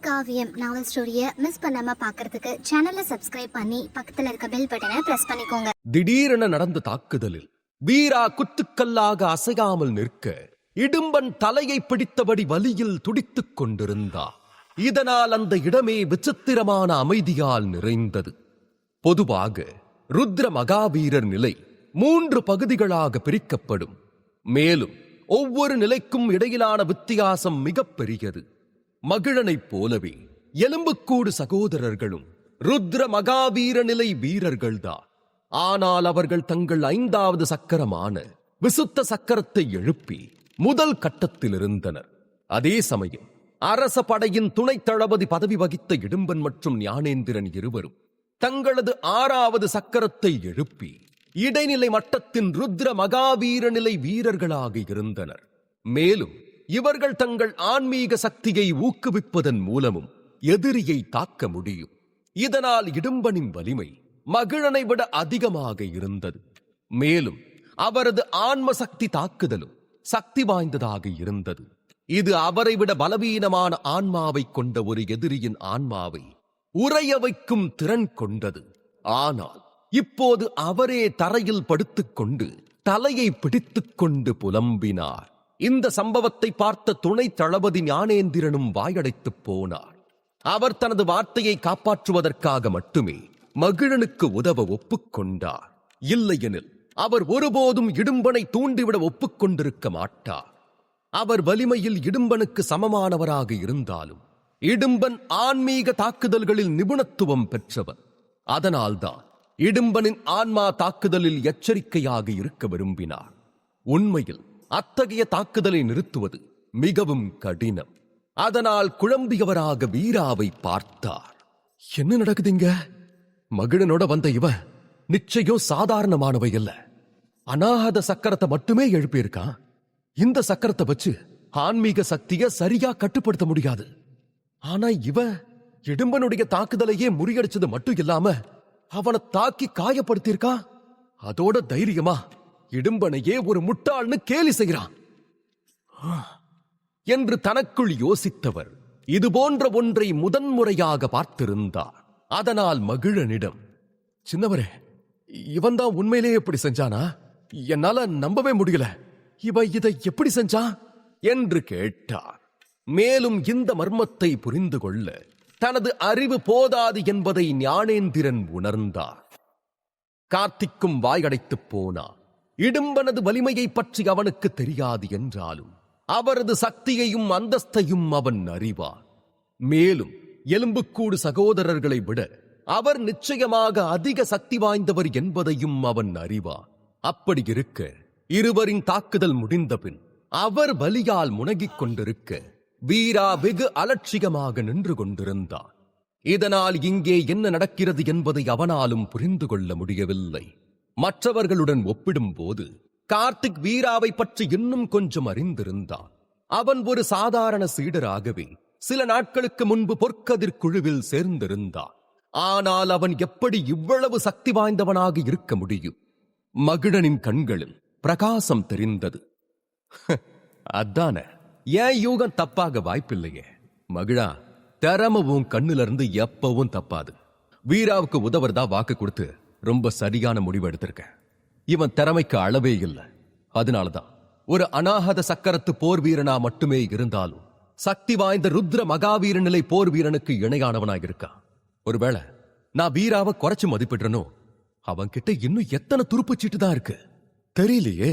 காவியம் நாவல் ஸ்டோரியை மிஸ் பண்ணாம பார்க்கிறதுக்கு சேனலை சப்ஸ்கிரைப் பண்ணி பக்கத்துல இருக்க பெல் பட்டனை பிரஸ் பண்ணிக்கோங்க. திடீரென நடந்த தாக்குதலில் வீரா குத்துக்கல்லாக அசையாமல் நிற்க இடும்பன் தலையை பிடித்தபடி வலியில் துடித்துக் கொண்டிருந்தார். இதனால் அந்த இடமே விசித்திரமான அமைதியால் நிறைந்தது. பொதுவாக ருத்ர மகாவீரர் நிலை 3 பகுதிகளாக பிரிக்கப்படும். மேலும் ஒவ்வொரு நிலைக்கும் இடையிலான வித்தியாசம் மிகப் பெரியது. மகிழனைப் போலவே எலும்புக்கூடு சகோதரர்களும் ருத்ர மகாவீர நிலை வீரர்கள்தான். ஆனால் அவர்கள் தங்கள் 5வது சக்கரமான விசுத்த சக்கரத்தை எழுப்பி முதல் கட்டத்தில் இருந்தனர். அதே சமயம் அரச படையின் துணை தளபதி பதவி வகித்த இடும்பன் மற்றும் ஞானேந்திரன் இருவரும் தங்களது 6வது சக்கரத்தை எழுப்பி இடைநிலை மட்டத்தின் ருத்ர மகாவீர நிலை வீரர்களாக இருந்தனர். மேலும் இவர்கள் தங்கள் ஆன்மீக சக்தியை ஊக்குவிப்பதன் மூலமும் எதிரியை தாக்க முடியும். இதனால் இடும்பனின் வலிமை மகிழனை விட அதிகமாக இருந்தது. மேலும் அவரது ஆன்ம சக்தி தாக்குதலும் சக்தி வாய்ந்ததாக இருந்தது. இது அவரை விட பலவீனமான ஆன்மாவை கொண்ட ஒரு எதிரியின் ஆன்மாவை உறைய வைக்கும் திறன் கொண்டது. ஆனால் இப்போது அவரே தரையில் படுத்துக்கொண்டு தலையை பிடித்துக் கொண்டு புலம்பினார். இந்த சம்பவத்தை பார்த்த துணை தளபதி ஞானேந்திரனும் வாயடைத்துப் போனார். அவர் தனது வார்த்தையை காப்பாற்றுவதற்காக மட்டுமே மகிழனுக்கு உதவ ஒப்புக்கொண்டார். இல்லையெனில் அவர் ஒருபோதும் இடும்பனை தூண்டிவிட ஒப்புக்கொண்டிருக்க மாட்டார். அவர் வலிமையில் இடும்பனுக்கு சமமானவராக இருந்தாலும் இடும்பன் ஆன்மீக தாக்குதல்களில் நிபுணத்துவம் பெற்றவர். அதனால்தான் இடும்பனின் ஆன்மா தாக்குதலில் எச்சரிக்கையாக இருக்க விரும்பினார். உண்மையில் அத்தகைய தாக்குதலை நிறுத்துவது மிகவும் கடினம். அதனால் குழம்பியவராக வீராவை பார்த்தார். என்ன நடக்குதுங்க? மகிழனோட வந்த இவ நிச்சயம் சாதாரணமானவை அல்ல. அநாகத சக்கரத்தை மட்டுமே எழுப்பியிருக்கான். இந்த சக்கரத்தை வச்சு ஆன்மீக சக்தியை சரியா கட்டுப்படுத்த முடியாது. ஆனா இவ இடும்பனுடைய தாக்குதலையே முறியடிச்சது மட்டும் இல்லாம அவனை தாக்கி காயப்படுத்தியிருக்கா. அதோட தைரியமா இடும்பனையே ஒரு முட்டாள்னு கேலி செய்கிறான் என்று தனக்குள் யோசித்தவர் இது போன்ற ஒன்றை முதன்முறையாக பார்த்திருந்தார். அதனால் மகிழனிடம், சின்னவரே, இவன் தான் உண்மையிலேயே எப்படி செஞ்சானா? என்னால நம்பவே முடியல. இதை எப்படி செஞ்சா என்று கேட்டார். மேலும் இந்த மர்மத்தை புரிந்து கொள்ள தனது அறிவு போதாது என்பதை ஞானேந்திரன் உணர்ந்தார். கார்த்திக்கும் வாயடைத்துப் போனார். இடும்பனது வலிமையை பற்றி அவனுக்கு தெரியாது என்றாலும் அவரது சக்தியையும் அந்தஸ்தையும் அவன் அறிவார். மேலும் எலும்புக்கூடு சகோதரர்களை விட அவர் நிச்சயமாக அதிக சக்தி வாய்ந்தவர் என்பதையும் அவன் அறிவார். அப்படி இருக்க இருவரின் தாக்குதல் முடிந்தபின் அவர் வலியால் முனகிக் கொண்டிருக்க வீரா வெகு அலட்சியமாக நின்று கொண்டிருந்தான். இதனால் இங்கே என்ன நடக்கிறது என்பதை அவனாலும் புரிந்து கொள்ள முடியவில்லை. மற்றவர்களுடன் ஒப்பிடும்போது கார்த்திக் வீராவை பற்றி இன்னும் கொஞ்சம் அறிந்திருந்தான். அவன் ஒரு சாதாரண சீடராகவே சில நாட்களுக்கு முன்பு பொற்கதிர் குழுவில் சேர்ந்திருந்தான். ஆனால் அவன் எப்படி இவ்வளவு சக்தி வாய்ந்தவனாக இருக்க முடியும்? மகிழனின் கண்களில் பிரகாசம் தெரிந்தது. அதான ஏன் யூகம் தப்பாக வாய்ப்பில்லையே. மகிழா, திறமை உன் கண்ணுல இருந்து எப்பவும் தப்பாது. வீராவுக்கு உதவுறதா வாக்கு கொடுத்து ரொம்ப சரியான முடிவு எடுத்திருக்க. இவன் திறமைக்கு அளவே இல்லை. அதனாலதான் ஒரு அநாகத சக்கரத்து போர் வீரனா மட்டுமே இருந்தாலும் சக்தி வாய்ந்த ருத்ர மகாவீர நிலை போர் வீரனுக்கு இணையானவனாக இருக்கான். ஒருவேளை நான் வீராவை குறைச்சு மதிப்பிடுறனோ? அவன்கிட்ட இன்னும் எத்தனை துருப்புச்சீட்டு தான் இருக்கு தெரியலையே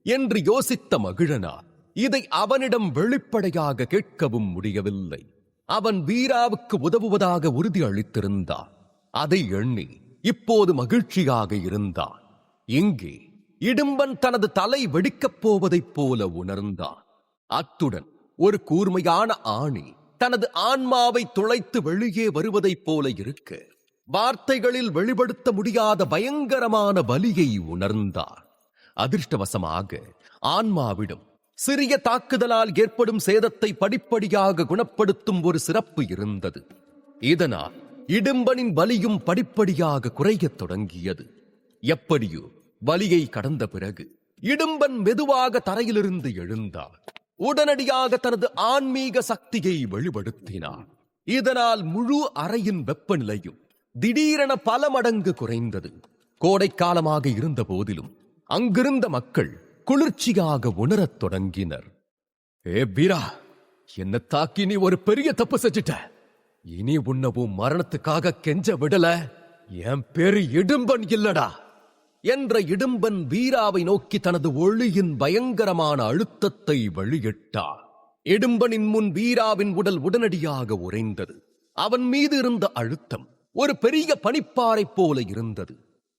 என்று யோசித்த மகிழனா இதை அவனிடம் வெளிப்படையாக கேட்கவும் முடியவில்லை. அவன் வீராவுக்கு உதவுவதாக உறுதி அளித்திருந்தான். அதை எண்ணி இப்போது மகிழ்ச்சியாக இருந்தான். இங்கே இடும்பன் தனது தலை வெடிக்கப் போவதைப் போல உணர்ந்தான். அத்துடன் ஒரு கூர்மையான ஆணி தனது ஆன்மாவை துளைத்து வெளியே வருவதைப் போல இருக்க வார்த்தைகளில் வெளிப்படுத்த முடியாத பயங்கரமான வலியை உணர்ந்தார். அதிர்ஷ்டவசமாக ஆன்மாவிடம் சிறிய தாக்குதலால் ஏற்படும் சேதத்தை படிப்படியாக குணப்படுத்தும் ஒரு சிறப்பு இருந்தது. இதனால் இடும்பனின் வலியும் படிப்படியாக குறையத் தொடங்கியது. எப்படியோ வலியை கடந்த பிறகு இடும்பன் மெதுவாக தரையிலிருந்து எழுந்தார். உடனடியாக தனது ஆன்மீக சக்தியை வெளிப்படுத்தினார். இதனால் முழு அறையின் வெப்பநிலையும் திடீரென பல மடங்கு குறைந்தது. கோடைக்காலமாக இருந்த போதிலும் அங்கிருந்த மக்கள் குளிர்ச்சியாக உணரத் தொடங்கினர். ஏ வீரா, என்ன தாக்கி நீ ஒரு பெரிய தப்பு செஞ்சிட்ட. இனி உன்னவும் மரணத்துக்காக கெஞ்ச விடல. என் பேரு இடும்பன் இல்லடா என்ற இடும்பன் வீராவை நோக்கி தனது ஒளியின் பயங்கரமான அழுத்தத்தை வெளியிட்டார். இடும்பனின் முன் வீராவின் உடல் உடனடியாக உறைந்தது. அவன் மீது இருந்த அழுத்தம் ஒரு பெரிய பனிப்பாறை போல இருந்தது.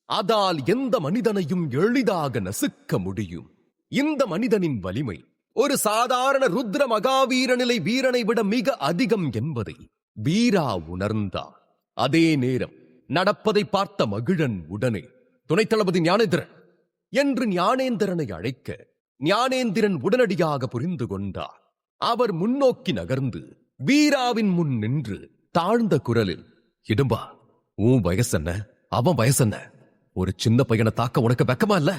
அதால் எந்த மனிதனையும் எளிதாக நசுக்க முடியும். இந்த மனிதனின் வலிமை ஒரு சாதாரண ருத்ர மகாவீரநிலை வீரனை விட மிக அதிகம் என்பதை வீரா உணர்ந்தார். அதே நேரம் நடப்பதை பார்த்த மகிழன் உடனே துணைத் தளபதி ஞானேந்திரன் என்று ஞானேந்திரனை அழைக்க ஞானேந்திரன் உடனடியாக புரிந்து கொண்டார். அவர் முன்னோக்கி நகர்ந்து வீராவின் முன் நின்று தாழ்ந்த குரலில், இடும்பா, உன் வயசென்ன, அவன் வயசென்ன, ஒரு சின்ன பையனை தாக்க உனக்கு வெக்கமா இல்ல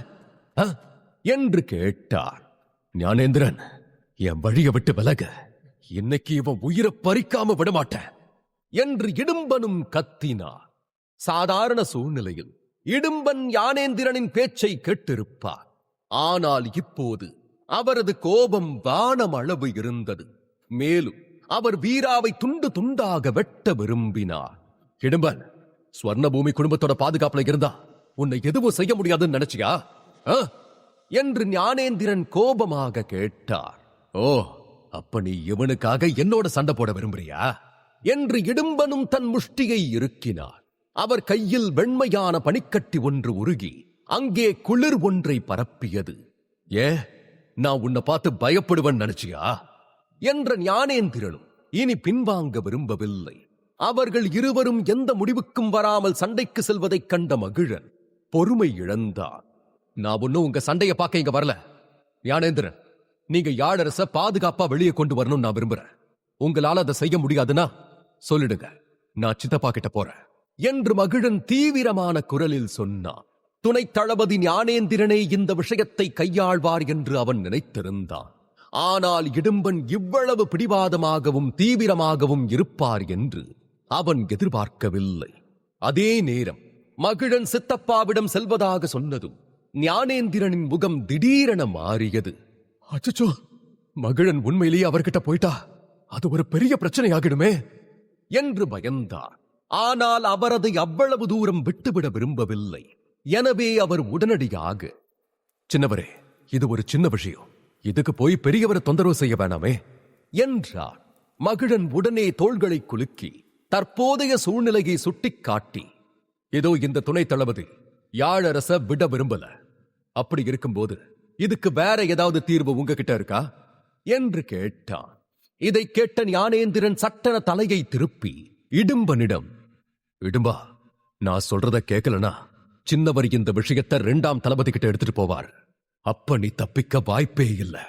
என்று கேட்டார். ஞானேந்திரன், என் வழியை விட்டு விலக, இன்னைக்கு இவன் உயிரை பறிக்காம விடமாட்டேன் என்று இடும்பனும் கத்தினார். சாதாரண சூழ்நிலையில் இடும்பன் ஞானேந்திரனின் பேச்சை கேட்டிருப்பார். ஆனால் இப்போது அவரது கோபம் வானம் அளவு இருந்தது. மேலும் அவர் வீராவை துண்டு துண்டாக வெட்ட விரும்பினார். இடும்பன், ஸ்வர்ணபூமி குடும்பத்தோட பாதுகாப்புல இருந்தா உன்னை எதுவும் செய்ய முடியாதுன்னு நினைச்சியா என்று ஞானேந்திரன் கோபமாக கேட்டார். ஓ, அப்ப நீ இவனுக்காக என்னோட சண்டை போட விரும்புறியா என்று இடும்பனும் தன் முஷ்டியை இறுக்கினார். அவர் கையில் வெண்மையான பனிக்கட்டி ஒன்று உருகி அங்கே குளிர் ஒன்றை பரப்பியது. ஏ, நான் உன்னை பார்த்து பயப்படுவன் நினைச்சியா என்ற ஞானேந்திரனும் இனி பின்வாங்க விரும்பவில்லை. அவர்கள் இருவரும் எந்த முடிவுக்கும் வராமல் சண்டைக்கு செல்வதைக் கண்ட மகிழன் பொறுமை இழந்தார். நான் ஒன்னும் உங்க சண்டையை பார்க்க இங்க வரல. ஞானேந்திரன், நீங்க யாழரச பாதுகாப்பா வெளியே கொண்டு வரணும் நான் விரும்புறேன். உங்களால அதை செய்ய முடியாதுன்னா சொல்லிடுங்க, நான் சித்தப்பா கிட்ட போறேன் என்று மகிழன் தீவிரமான குரலில் சொன்னான். துணைத் தளபதி ஞானேந்திரனே இந்த விஷயத்தை கையாள்வார் என்று அவன் நினைத்திருந்தான். ஆனால் இடும்பன் இவ்வளவு பிடிவாதமாகவும் தீவிரமாகவும் இருப்பார் என்று அவன் எதிர்பார்க்கவில்லை. அதே நேரம் மகிழன் சித்தப்பாவிடம் செல்வதாக சொன்னதும் ஞானேந்திரனின் முகம் திடீரென மாறியது. அச்சச்சோ, மகிழன் உண்மையிலேயே அவர்கிட்ட போயிட்டா அது ஒரு பெரிய பிரச்சனையாகிடுமே என்று பயந்தார். ஆனால் அவர் அதை அவ்வளவு தூரம் விட்டுவிட விரும்பவில்லை. எனவே அவர் உடனடியாக, சின்னவரே, இது ஒரு சின்ன விஷயம், இதுக்கு போய் பெரியவரை தொந்தரவு செய்ய வேணாமே என்றார். மகிழன் உடனே தோள்களை குலுக்கி தற்போதைய சூழ்நிலையை சுட்டிக்காட்டி, ஏதோ இந்த துணை தளபதி யாழரச விட விரும்பல. அப்படி இருக்கும்போது இதுக்கு வேற ஏதாவது தீர்வு உங்ககிட்ட இருக்கா என்று கேட்டான். இதை கேட்ட ஞானேந்திரன் சட்டென தலையை திருப்பி இடும்பனிடம், இடும்பா, நான் சொல்றத கேட்கலனா சின்னவர் இந்த விஷயத்தை 2ஆம் தளபதி கிட்ட எடுத்துட்டு போவார். அப்ப நீ தப்பிக்க வாய்ப்பே இல்லை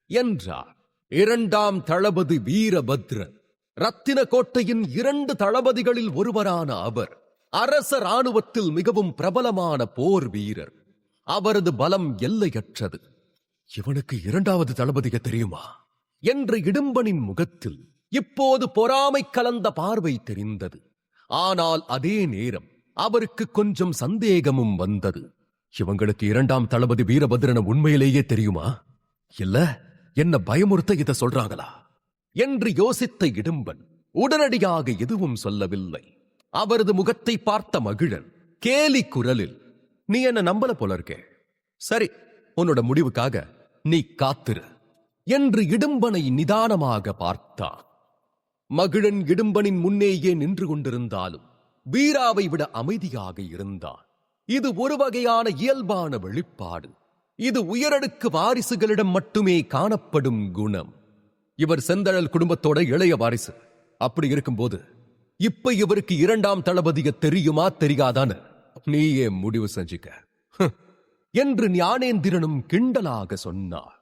என்றார். 2ஆம் தளபதி வீரபத்ரன் ரத்தின கோட்டையின் 2 தளபதிகளில் ஒருவரான அவர் அரச ராணுவத்தில் மிகவும் பிரபலமான போர் வீரர். அவரது பலம் எல்லையற்றது. இவனுக்கு 2வது தளபதிக்கு தெரியுமா என்ற இடும்பனின் முகத்தில் இப்போது பொறாமை கலந்த பார்வை தெரிந்தது. ஆனால் அதே நேரம் அவருக்கு கொஞ்சம் சந்தேகமும் வந்தது. இவங்களுக்கு 2ஆம் தளபதி வீரபத்ரன உண்மையிலேயே தெரியுமா, இல்ல என்ன பயமுறுத்த இத சொல்றாங்களா என்று யோசித்த இடும்பன் உடனடியாக எதுவும் சொல்லவில்லை. அவரது முகத்தை பார்த்த மகிழன் கேலி குரலில், நீ என்ன நம்பல போல இருக்கே, சரி, உன்னோட முடிவுக்காக நீ காத்திரு என்று இடும்பனை நிதானமாக பார்த்தான். மகிழன் இடும்பனின் முன்னேயே நின்று கொண்டிருந்தாலும் வீராவை விட அமைதியாக இருந்தான். இது ஒரு வகையான இயல்பான வெளிப்பாடு. இது உயரடுக்கு வாரிசுகளிடம் மட்டுமே காணப்படும் குணம். இவர் செந்தழல் குடும்பத்தோட இளைய வாரிசு. அப்படி இருக்கும்போது இப்ப இவருக்கு 2ஆம் தளபதிய தெரியுமா தெரியாதான்னு நீயே முடிவு செஞ்சுக்க என்று ஞானேந்திரனும் கிண்டலாக சொன்னார்.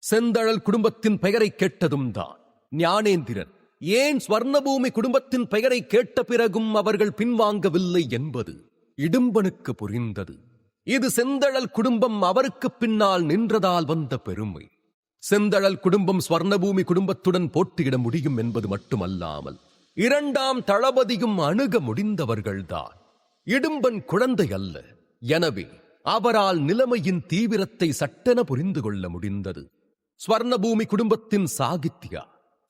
செந்தழல் குடும்பத்தின் பெயரை கேட்டதும் தான் ஞானேந்திரன் ஏன் ஸ்வர்ணபூமி குடும்பத்தின் பெயரை கேட்ட பிறகும் அவர்கள் பின்வாங்கவில்லை என்பது இடும்பனுக்கு புரிந்தது. இது செந்தழல் குடும்பம் அவருக்கு பின்னால் நின்றதால் வந்த பெருமை. செந்தழல் குடும்பம் ஸ்வர்ணபூமி குடும்பத்துடன் போட்டியிட முடியும் என்பது மட்டுமல்லாமல் இரண்டாம் தளபதியும் அணுக முடிந்தவர்கள்தான். இடும்பன் குழந்தை அல்ல. எனவே அவரால் நிலைமையின் தீவிரத்தை சட்டென புரிந்து கொள்ள முடிந்தது. ஸ்வர்ணபூமி குடும்பத்தின் சாகித்யா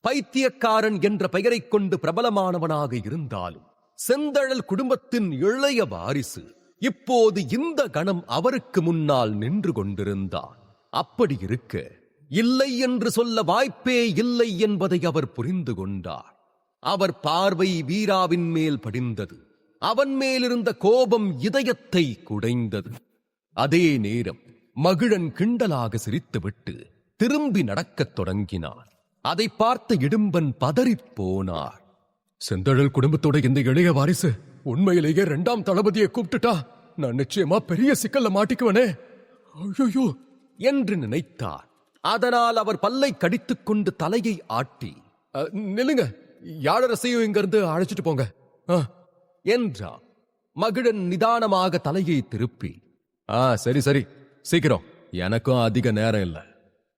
பைத்தியக்காரன் என்ற பெயரைக் கொண்டு பிரபலமானவனாக இருந்தாலும் செந்தழல் குடும்பத்தின் இளைய வாரிசு இப்போது இந்த கணம் அவருக்கு முன்னால் நின்று கொண்டிருந்தார். அப்படி இருக்க இல்லை என்று சொல்ல வாய்ப்பே இல்லை என்பதை அவர் புரிந்து கொண்டார். அவர் பார்வை வீராவின் மேல் படிந்தது. அவன் மேலிருந்த கோபம் இதயத்தை குடைந்தது. அதே நேரம் மகிழன் கிண்டலாக சிரித்துவிட்டு திரும்பி நடக்கத் தொடங்கினார். அதை பார்த்த இடும்பன் பதறிப் போனார். செந்தழல் குடும்பத்தோட இந்த இளைய வாரிசு உண்மையிலேயே இரண்டாம் தளபதியை கூப்பிட்டுட்டா நான் நிச்சயமா பெரிய சிக்கல்ல மாட்டிக்குவனே ஐயோ என்று நினைத்தார். அதனால் அவர் பல்லை கடித்துக் கொண்டு தலையை ஆட்டி, நில்லுங்க, யாழரசையும் இங்கிருந்து அழைச்சிட்டு போங்க என்றார். மகிழன் நிதானமாக தலையை திருப்பி, சரி சரி, சீக்கிரம், எனக்கும் அதிக நேரம் இல்லை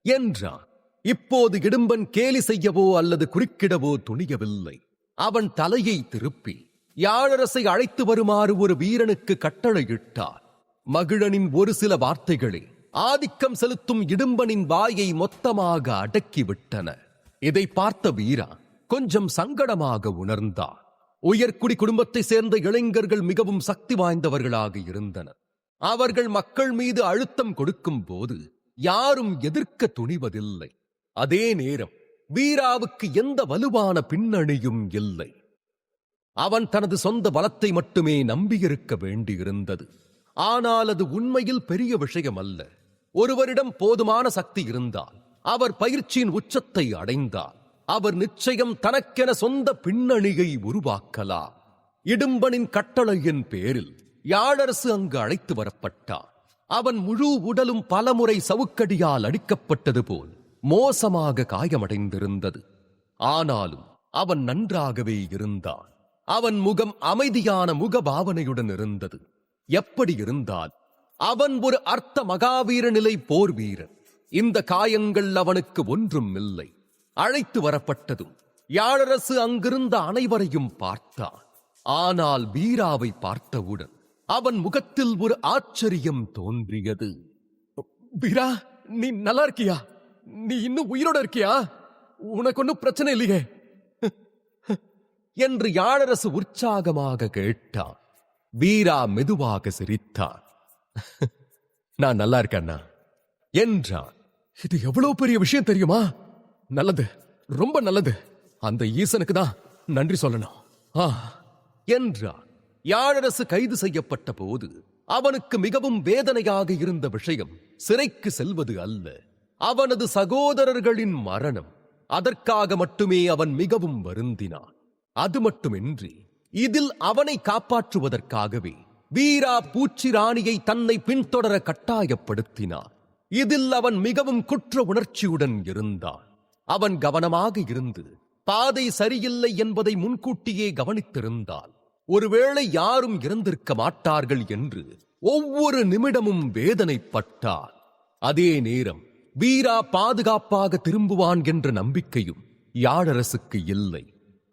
என்றான். இப்போது இடும்பன் கேலி செய்யவோ அல்லது குறுக்கிடவோ துணியவில்லை. அவன் தலையை திருப்பி யாழரசை அழைத்து வருமாறு ஒரு வீரனுக்கு கட்டளையிட்டார். மகிழனின் ஒரு சில வார்த்தைகளே ஆதிக்கம் செலுத்தும் இடும்பனின் வாயை மொத்தமாக அடக்கிவிட்டன. இதை பார்த்த வீரா கொஞ்சம் சங்கடமாக உணர்ந்தார். உயர்குடி குடும்பத்தை சேர்ந்த இளைஞர்கள் மிகவும் சக்தி வாய்ந்தவர்களாக இருந்தனர். அவர்கள் மக்கள் மீது அழுத்தம் கொடுக்கும் போது யாரும் எதிர்க்க துணிவதில்லை. அதே நேரம் வீராவுக்கு எந்த வலுவான பின்னணியும் இல்லை. அவன் தனது சொந்த பலத்தை மட்டுமே நம்பியிருக்க வேண்டியிருந்தது. ஆனால் அது உண்மையில் பெரிய விஷயம் அல்ல. ஒருவரிடம் போதுமான சக்தி இருந்தால், அவர் பயிற்சியின் உச்சத்தை அடைந்தார், அவர் நிச்சயம் தனக்கென சொந்த பின்னணியை உருவாக்கலாம். இடும்பனின் கட்டளையின் பேரில் யாழரசு அங்கு அழைத்து வரப்பட்டார். அவன் முழு உடலும் பலமுறை சவுக்கடியால் அடிக்கப்பட்டது போல் மோசமாக காயமடைந்திருந்தது. ஆனாலும் அவன் நன்றாகவே இருந்தான். அவன் முகம் அமைதியான முகபாவனையுடன் இருந்தது. எப்படி இருந்தால் அவன் ஒரு அர்த்த மகாவீர நிலை போர் வீரன். இந்த காயங்கள் அவனுக்கு ஒன்றும் இல்லை. அழைத்து வரப்பட்டதும் யாழரசு அங்கிருந்த அனைவரையும் பார்த்தான். ஆனால் வீராவை பார்த்தவுடன் அவன் முகத்தில் ஒரு ஆச்சரியம் தோன்றியது. வீரா, நீ நல்லா இருக்கியா? நீ இன்னும் உயிரோட இருக்கியா? உனக்கு ஒன்னும் பிரச்சனை இல்லையே என்று யாழரசு உற்சாகமாக கேட்டான். வீரா மெதுவாக சிரித்தான். நான் நல்லா இருக்கேன்னா என்றான். இது எவ்வளவு பெரிய விஷயம் தெரியுமா? நல்லது, ரொம்ப நல்லது. அந்த ஈசனுக்கு தான் நன்றி சொல்லணும் என்றான். யாழரசு கைது செய்யப்பட்ட போது அவனுக்கு மிகவும் வேதனையாக இருந்த விஷயம் சிறைக்கு செல்வது அல்ல, அவனது சகோதரர்களின் மரணம். அதற்காக மட்டுமே அவன் மிகவும் வருந்தினான். அது மட்டுமின்றி இதில் அவனை காப்பாற்றுவதற்காகவே வீரா பூச்சி ராணியை தன்னை பின்தொடர கட்டாயப்படுத்தினான். இதில் அவன் மிகவும் குற்ற உணர்ச்சியுடன் இருந்தான். அவன் கவனமாக இருந்து பாதை சரியில்லை என்பதை முன்கூட்டியே கவனித்திருந்தால் ஒருவேளை யாரும் இறந்திருக்க மாட்டார்கள் என்று ஒவ்வொரு நிமிடமும் வேதனைப்பட்டான். அதே நேரம் வீரா பாதுகாப்பாக திரும்புவான் என்ற நம்பிக்கையும் யாழரசுக்கு இல்லை.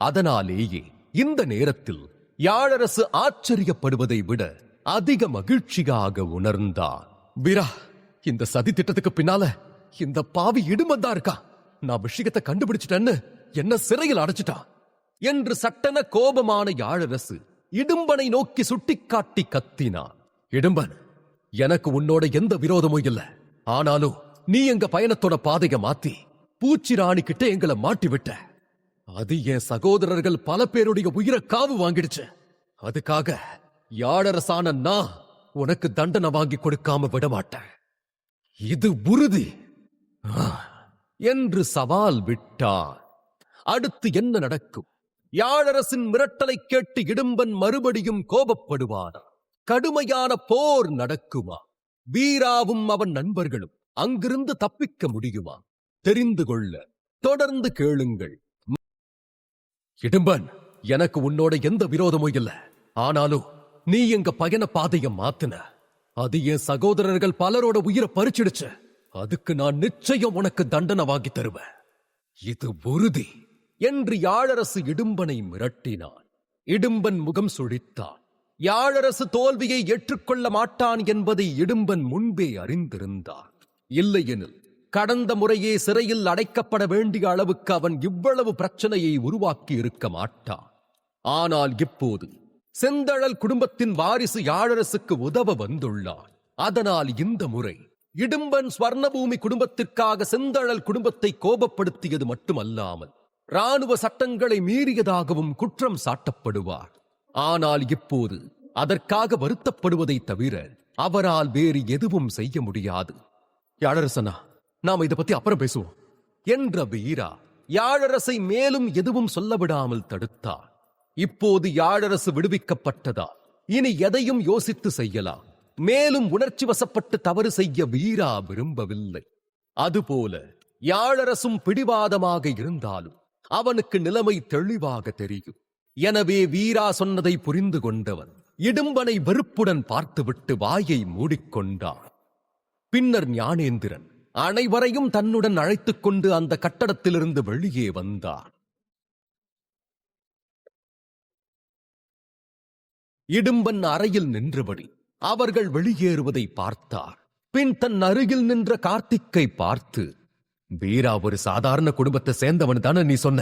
அதனாலேயே இந்த நேரத்தில் யாழரசு ஆச்சரியப்படுவதை விட அதிக மகிழ்ச்சியாக உணர்ந்தார். வீரா, இந்த சதி திட்டத்துக்கு பின்னால இந்த பாவி இடும்பன் இருக்கா. நான் விஷயத்தை கண்டுபிடிச்சிட்டேன்னு என்ன சிறையில் அடைச்சிட்டான் என்று சட்டென கோபமான யாழரசு இடும்பனை நோக்கி சுட்டிக்காட்டி கத்தினான். இடும்பன், எனக்கு உன்னோட எந்த விரோதமும் இல்ல. ஆனாலும் நீ எங்க பயணத்தோட பாதையை மாத்தி பூச்சி ராணி கிட்ட எங்களை மாட்டி விட்ட. அது என் சகோதரர்கள் பல பேருடைய உயிரை காவு வாங்கிடுச்சு. அதுக்காக யாழரசான நான் உனக்கு தண்டனை வாங்கி கொடுக்காம விட மாட்டேன். இது உறுதி என்று சவால் விட்டார். அடுத்து என்ன நடக்கும்? யாழரசின் மிரட்டலை கேட்டு இடும்பன் மறுபடியும் கோபப்படுவானா? கடுமையான போர் நடக்குமா? வீராவும் அவன் நண்பர்களும் அங்கிருந்து தப்பிக்க முடியுமா? தெரிந்து கொள்ள தொடர்ந்து கேளுங்கள். இடும்பன், எனக்கு உன்னோட எந்த விரோதமும் இல்ல. ஆனாலும் நீ எங்க பயண பாதைய மாத்தின. அது என் சகோதரர்கள் பலரோட உயிரை பறிச்சிடுச்சு. அதுக்கு நான் நிச்சயம் உனக்கு தண்டனை வாங்கி தருவேன். இது உறுதி என்று யாழரசு இடும்பனை மிரட்டினான். இடும்பன் முகம் சுழித்தான். யாழரசு தோல்வியை ஏற்றுக்கொள்ள மாட்டான் என்பதை இடும்பன் முன்பே அறிந்திருந்தான். இல்லையெனில் கடந்த முறையே சிறையில் அடைக்கப்பட வேண்டிய அளவுக்கு அவன் இவ்வளவு பிரச்சனையை உருவாக்கி இருக்க மாட்டான். ஆனால் இப்போது செந்தழல் குடும்பத்தின் வாரிசு யாழரசுக்கு உதவ வந்துள்ளான். அதனால் இந்த முறை இடும்பன் ஸ்வர்ணபூமி குடும்பத்திற்காக செந்தழல் குடும்பத்தை கோபப்படுத்தியது மட்டுமல்லாமல் இராணுவ சட்டங்களை மீறியதாகவும் குற்றம் சாட்டப்படுவார். ஆனால் இப்போது அதற்காக வருத்தப்படுவதை தவிர அவரால் வேறு எதுவும் செய்ய முடியாது. யாழரசனா, நாம இதை பத்தி அப்புறம் பேசுவோம் என்ற வீரா யாழரசை மேலும் எதுவும் சொல்ல விடாமல் தடுத்தார். இப்போது யாழரசு விடுவிக்கப்பட்டதால் இனி எதையும் யோசித்து செய்யலாம். மேலும் உணர்ச்சி வசப்பட்டு தவறு செய்ய வீரா விரும்பவில்லை. அதுபோல யாழரசும் பிடிவாதமாக இருந்தாலும் அவனுக்கு நிலைமை தெளிவாக தெரியும். எனவே வீரா சொன்னதை புரிந்து கொண்டவன் இடும்பனை வெறுப்புடன் பார்த்துவிட்டு வாயை மூடிக்கொண்டான். பின்னர் ஞானேந்திரன் அனைவரையும் தன்னுடன் அழைத்துக் கொண்டு அந்த கட்டடத்திலிருந்து வெளியே வந்தார். இடும்பன் அறையில் நின்றபடி அவர்கள் வெளியேறுவதை பார்த்தார். பின் தன் அருகில் நின்ற கார்த்திக்கை பார்த்து, வீரா ஒரு சாதாரண குடும்பத்தை சேர்ந்தவன் தானே நீ சொன்ன,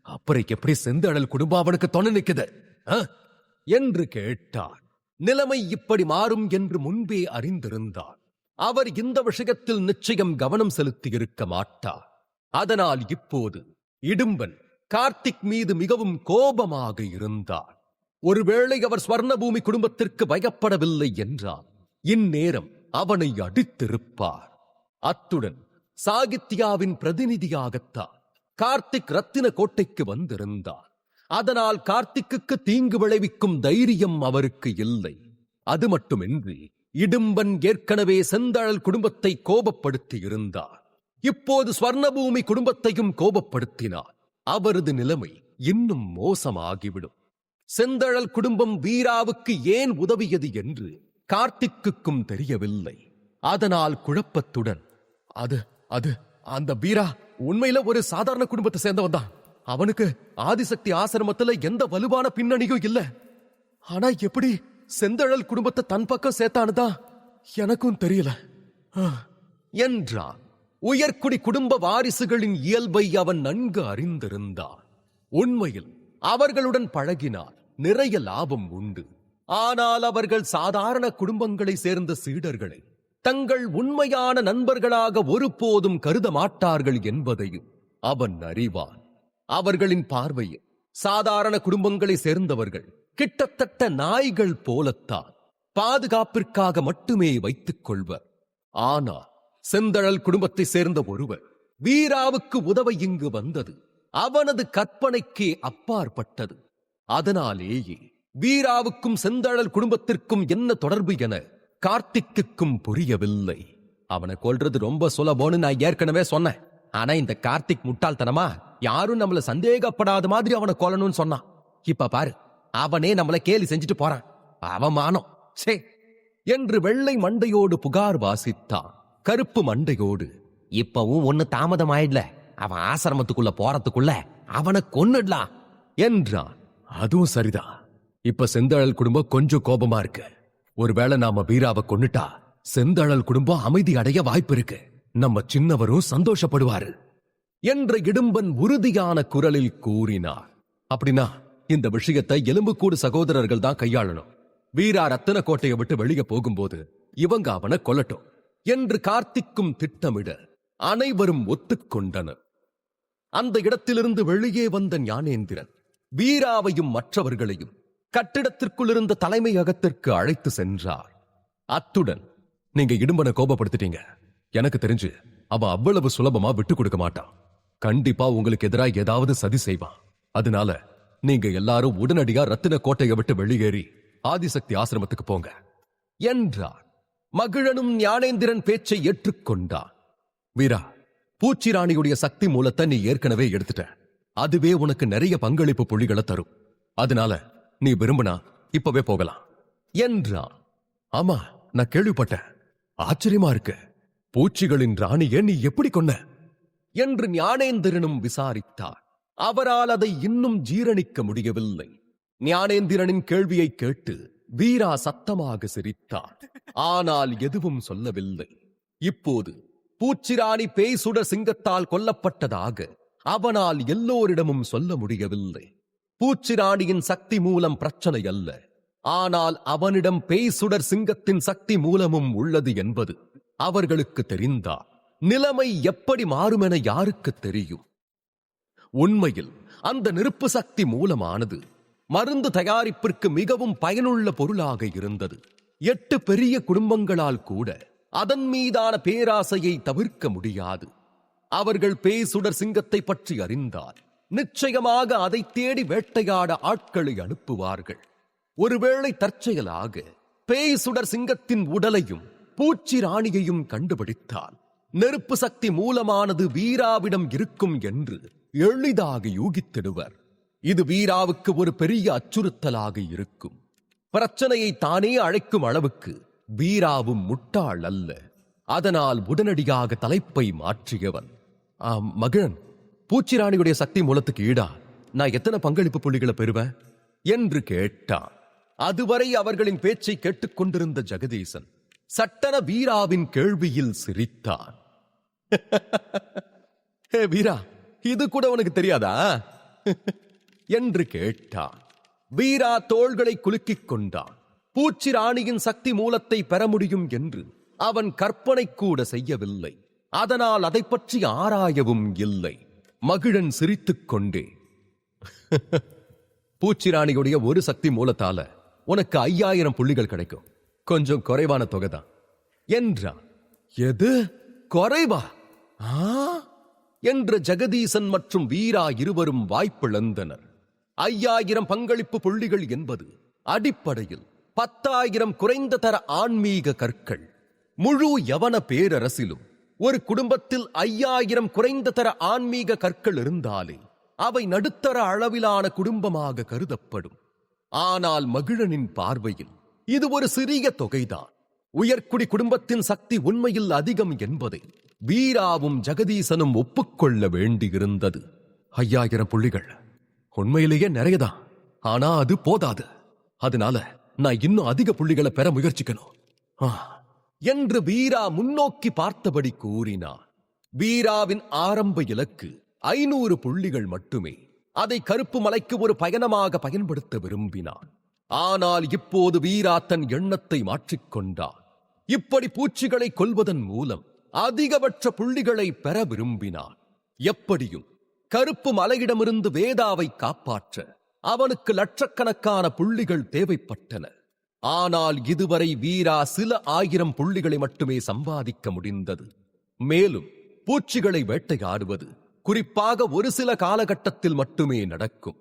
அப்புறம் எப்படி செந்தழல் குடும்பம் அவனுக்கு தொண நிக்குது என்று கேட்டார். நிலைமை இப்படி மாறும் என்று முன்பே அறிந்திருந்தார். அவர் இந்த விஷயத்தில் நிச்சயம் கவனம் செலுத்தி இருக்க மாட்டார். அதனால் இப்போது இடும்பன் கார்த்திக் மீது மிகவும் கோபமாக இருந்தார். ஒருவேளை அவர் ஸ்வர்ணபூமி குடும்பத்திற்கு பயப்படவில்லை என்றால் இந்நேரம் அவனை அடித்திருப்பார். அத்துடன் சாகித்யாவின் பிரதிநிதியாகத்தான் கார்த்திக் ரத்தின கோட்டைக்கு வந்திருந்தார். அதனால் கார்த்திக்கு தீங்கு விளைவிக்கும் தைரியம் அவருக்கு இல்லை. அது மட்டுமின்றி இடும்பன் ஏற்கனவே செந்தழல் குடும்பத்தை கோபப்படுத்தி இருந்தார். இப்போது ஸ்வர்ணபூமி குடும்பத்தையும் கோபப்படுத்தினார். அவரது நிலைமை இன்னும் மோசமாகிவிடும். செந்தழல் குடும்பம் வீராவுக்கு ஏன் உதவியது என்று கார்த்திக்குக்கும் தெரியவில்லை. அதனால் குழப்பத்துடன், அது அந்த வீரா உண்மையில ஒரு சாதாரண குடும்பத்தை சேர்ந்தவன் தான். அவனுக்கு ஆதிசக்தி ஆசிரமத்துல எந்த வலுவான பின்னணியும் இல்ல. ஆனா எப்படி செந்தழல் குடும்பத்தை தன் பக்கம் சேர்த்தானுதான் எனக்கும் தெரியல என்றான். உயர்குடி குடும்ப வாரிசுகளின் இயல்பை அவன் நன்கு அறிந்திருந்தான். உண்மையில் அவர்களுடன் பழகினால் நிறைய லாபம் உண்டு. ஆனால் அவர்கள் சாதாரண குடும்பங்களை சேர்ந்த சீடர்களை தங்கள் உண்மையான நண்பர்களாக ஒருபோதும் கருத மாட்டார்கள் என்பதையும் அவன் அறிவான். அவர்களின் பார்வையில் சாதாரண குடும்பங்களை சேர்ந்தவர்கள் கிட்டத்தட்ட நாய்கள் போலத்தான் பாதுகாப்பிற்காக மட்டுமே வைத்துக் கொள்வர். ஆனால் செந்தழல் குடும்பத்தை சேர்ந்த ஒருவர் வீராவுக்கு உதவ இங்கு வந்தது அவனது கற்பனைக்கே அப்பாற்பட்டது. அதனாலேயே வீராவுக்கும் செந்தழல் குடும்பத்திற்கும் என்ன தொடர்பு என கார்த்திக்குக்கும் புரியவில்லை. அவனை கொல்றது ரொம்ப சுலபம்னு நான் ஏற்கனவே சொன்னேன். ஆனா இந்த கார்த்திக் முட்டாள்தனமா யாரும் நம்மள சந்தேகப்படாத மாதிரி அவனை கொல்லணும்னு சொன்னான். இப்ப பாரு, அவனே நம்மள கேலி செஞ்சுட்டு போறான். அவமானம் சே என்று வெள்ளை மண்டையோடு புகார் வாசித்தான். கருப்பு மண்டையோடு, இப்பவும் ஒன்னு தாமதம் ஆயிடல, அவன் ஆசிரமத்துக்குள்ள போறதுக்குள்ள அவனை கொன்னுடலாம் என்றான். அதுவும் சரிதான். இப்ப செந்தழல் குடும்பம் கொஞ்சம் கோபமா இருக்கு. ஒருவேளை நாம வீராவை கொன்னுட்டா செந்தழல் குடும்பம் அமைதி அடைய வாய்ப்பு இருக்கு. நம்ம சின்னவரும் சந்தோஷப்படுவாரு என்ற இடும்பன் உறுதியான குரலில் கூறினார். அப்படின்னா இந்த விஷயத்தை எலும்புக்கூடு சகோதரர்கள் தான் கையாளணும். வீரா ரத்தின கோட்டையை விட்டு வெளியே போகும்போது இவங்க அவனை கொல்லட்டும் என்று கார்த்திக்கும் திட்டமிட அனைவரும் ஒத்துக்கொண்டனர். அந்த இடத்திலிருந்து வெளியே வந்த ஞானேந்திரன் வீராவையும் மற்றவர்களையும் கட்டிடத்திற்குள் இருந்த தலைமையகத்திற்கு அழைத்து சென்றார். அத்துடன், நீங்க இடும்பனை கோபப்படுத்திட்டீங்க. எனக்கு தெரிஞ்சு அவ அவ்வளவு சுலபமா விட்டு கொடுக்க மாட்டான். கண்டிப்பா உங்களுக்கு எதிராக ஏதாவது சதி செய்வான். அதனால நீங்க எல்லாரும் உடனடியா ரத்தின கோட்டையை விட்டு வெளியேறி ஆதிசக்தி ஆசிரமத்துக்கு போங்க என்றார். மகிழனும் ஞானேந்திரன் பேச்சை ஏற்றுக்கொண்டான். வீரா, பூச்சி ராணியுடைய சக்தி மூலத்தை நீ ஏற்கனவே எடுத்துட்ட. அதுவே உனக்கு நிறைய பங்களிப்பு புள்ளிகளை தரும். அதனால நீ விரும்பினா இப்பவே போகலாம் என்றான். ஆமா, நான் கேள்விப்பட்டேன். ஆச்சரியமா இருக்கு. பூச்சிகளின் ராணியை நீ எப்படி கொன்ன என்று ஞானேந்திரனும் விசாரித்தார். அவரால் அதை இன்னும் ஜீரணிக்க முடியவில்லை. ஞானேந்திரனின் கேள்வியை கேட்டு வீரா சத்தமாக சிரித்தார். ஆனால் எதுவும் சொல்லவில்லை. இப்போது பூச்சிராணி பேய் சுடர் சிங்கத்தால் கொல்லப்பட்டதாக அவனால் எல்லோரிடமும் சொல்ல முடியவில்லை. பூச்சிராணியின் சக்தி மூலம் பிரச்சனை அல்ல, ஆனால் அவனிடம் பேய் சுடர் சிங்கத்தின் சக்தி மூலமும் உள்ளது என்பது அவர்களுக்கு தெரிந்தார். நிலைமை எப்படி மாறுமென யாருக்கு தெரியும்? உண்மையில் அந்த நெருப்பு சக்தி மூலமானது மருந்து தயாரிப்பிற்கு மிகவும் பயனுள்ள பொருளாக இருந்தது. 8 பெரிய குடும்பங்களால் கூட அதன் மீதான பேராசையை தவிர்க்க முடியாது. அவர்கள் பேய் சுடர் சிங்கத்தை பற்றி அறிந்தால் நிச்சயமாக அதை தேடி வேட்டையாட ஆட்களை அனுப்புவார்கள். ஒருவேளை தற்செயலாக பேய் சுடர் சிங்கத்தின் உடலையும் பூச்சி ராணியையும் கண்டுபிடித்தால் நெருப்பு சக்தி மூலமானது வீராவிடம் இருக்கும் என்று எளிதாக யூகித்திடுவர். இது வீராவுக்கு ஒரு பெரிய அச்சுறுத்தலாக இருக்கும். பிரச்சனையை தானே அழைக்கும் அளவுக்கு வீராவும் முட்டாள் அல்ல. அதனால் உடனடியாக தலைப்பை மாற்றியவன், மகிழன், பூச்சிராணியுடைய சக்தி மூலத்துக்கு ஈடா நான் எத்தனை பங்களிப்பு புள்ளிகளை பெறுவேன் என்று கேட்டான். அதுவரை அவர்களின் பேச்சை கேட்டுக்கொண்டிருந்த ஜெகதீசன் சட்டன வீராவின் கேள்வியில் சிரித்தான். ஹே வீரா, இது கூட உனக்கு தெரியாதா என்று கேட்டான். வீரா தோள்களை குலுக்கிக் கொண்டான். பூச்சிராணியின் சக்தி மூலத்தை பெற முடியும் என்று அவன் கற்பனை கூட செய்யவில்லை. அதனால் அதை பற்றி ஆராயவும் இல்லை. மகிழன் சிரித்துக் கொண்டே, பூச்சிராணியுடைய ஒரு சக்தி மூலத்தால உனக்கு 5000 புள்ளிகள் கிடைக்கும், கொஞ்சம் குறைவான தொகைதான் என்றான். எது குறைவா என்ற ஜெகதீசன் மற்றும் வீரா இருவரும் வாய்ப்பிழந்தனர். 5000 பங்களிப்பு புள்ளிகள் என்பது அடிப்படையில் 10,000 குறைந்த தர ஆன்மீக கற்கள். முழு யவன பேரரசிலும் ஒரு குடும்பத்தில் 5000 குறைந்த தர ஆன்மீக கற்கள் இருந்தாலே அவை நடுத்தர அளவிலான குடும்பமாக கருதப்படும். ஆனால் மகிழனின் பார்வையில் இது ஒரு சிறிய தொகைதான். உயர்குடி குடும்பத்தின் சக்தி உண்மையில் அதிகம் என்பதை வீராவும் ஜெகதீசனும் ஒப்புக்கொள்ள வேண்டியிருந்தது. 5000 புள்ளிகள் உண்மையிலேயே நிறையதான், ஆனா அது போதாது. அதனால நான் இன்னும் அதிக புள்ளிகளை பெற முயற்சிக்கணும் என்று வீரா முன்னோக்கி பார்த்தபடி கூறினார். வீராவின் ஆரம்ப இலக்கு 500 புள்ளிகள் மட்டுமே. அதை கருப்பு மலைக்கு ஒரு பயணமாக பயன்படுத்த விரும்பினான். ஆனால் இப்போது வீரா தன் எண்ணத்தை மாற்றிக்கொண்டார். இப்படி பூச்சிகளை கொல்வதன் மூலம் அதிகபட்ச புள்ளிகளை பெற விரும்பினான். எப்படியும் கருப்பு மலையிடமிருந்து வேதாவை காப்பாற்ற அவனுக்கு லட்சக்கணக்கான புள்ளிகள் தேவைப்பட்டன. ஆனால் இதுவரை வீரா சில 1000 புள்ளிகளை மட்டுமே சம்பாதிக்க முடிந்தது. மேலும் பூச்சிகளை வேட்டையாடுவது குறிப்பாக ஒரு சில காலகட்டத்தில் மட்டுமே நடக்கும்.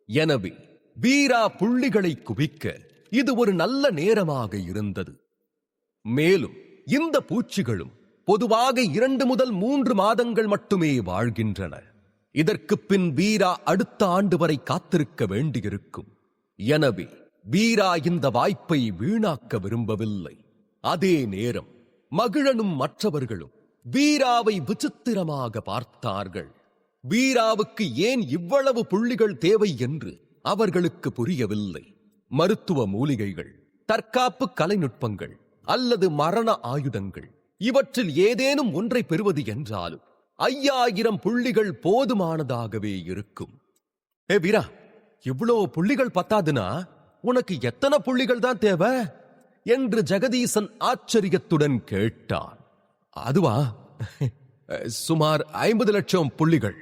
எனவே வீரா புள்ளிகளை குவிக்க இது ஒரு நல்ல நேரமாக இருந்தது. மேலும் இந்த பூச்சிகளும் பொதுவாக 2 முதல் 3 மாதங்கள் மட்டுமே வாழ்கின்றன. இதற்கு பின் வீரா அடுத்த ஆண்டு வரை காத்திருக்க வேண்டியிருக்கும். எனவே வீரா இந்த வாய்ப்பை வீணாக்க விரும்பவில்லை. அதே நேரம் மகிழனும் மற்றவர்களும் வீராவை விசித்திரமாக பார்த்தார்கள். வீராவுக்கு ஏன் இவ்வளவு புள்ளிகள் தேவை என்று அவர்களுக்கு புரியவில்லை. மருத்துவ மூலிகைகள், தற்காப்பு கலைநுட்பங்கள் அல்லது மரண ஆயுதங்கள், இவற்றில் ஏதேனும் ஒன்றை பெறுவது என்றாலும் 5000 புள்ளிகள் போதுமானதாகவே இருக்கும். ஏ வீரா, இவ்வளோ புள்ளிகள் பத்தாதுன்னா உனக்கு எத்தனை புள்ளிகள் தான் தேவை என்று ஜெகதீசன் ஆச்சரியத்துடன் கேட்டான். அதுவா, சுமார் 50 லட்சம் புள்ளிகள்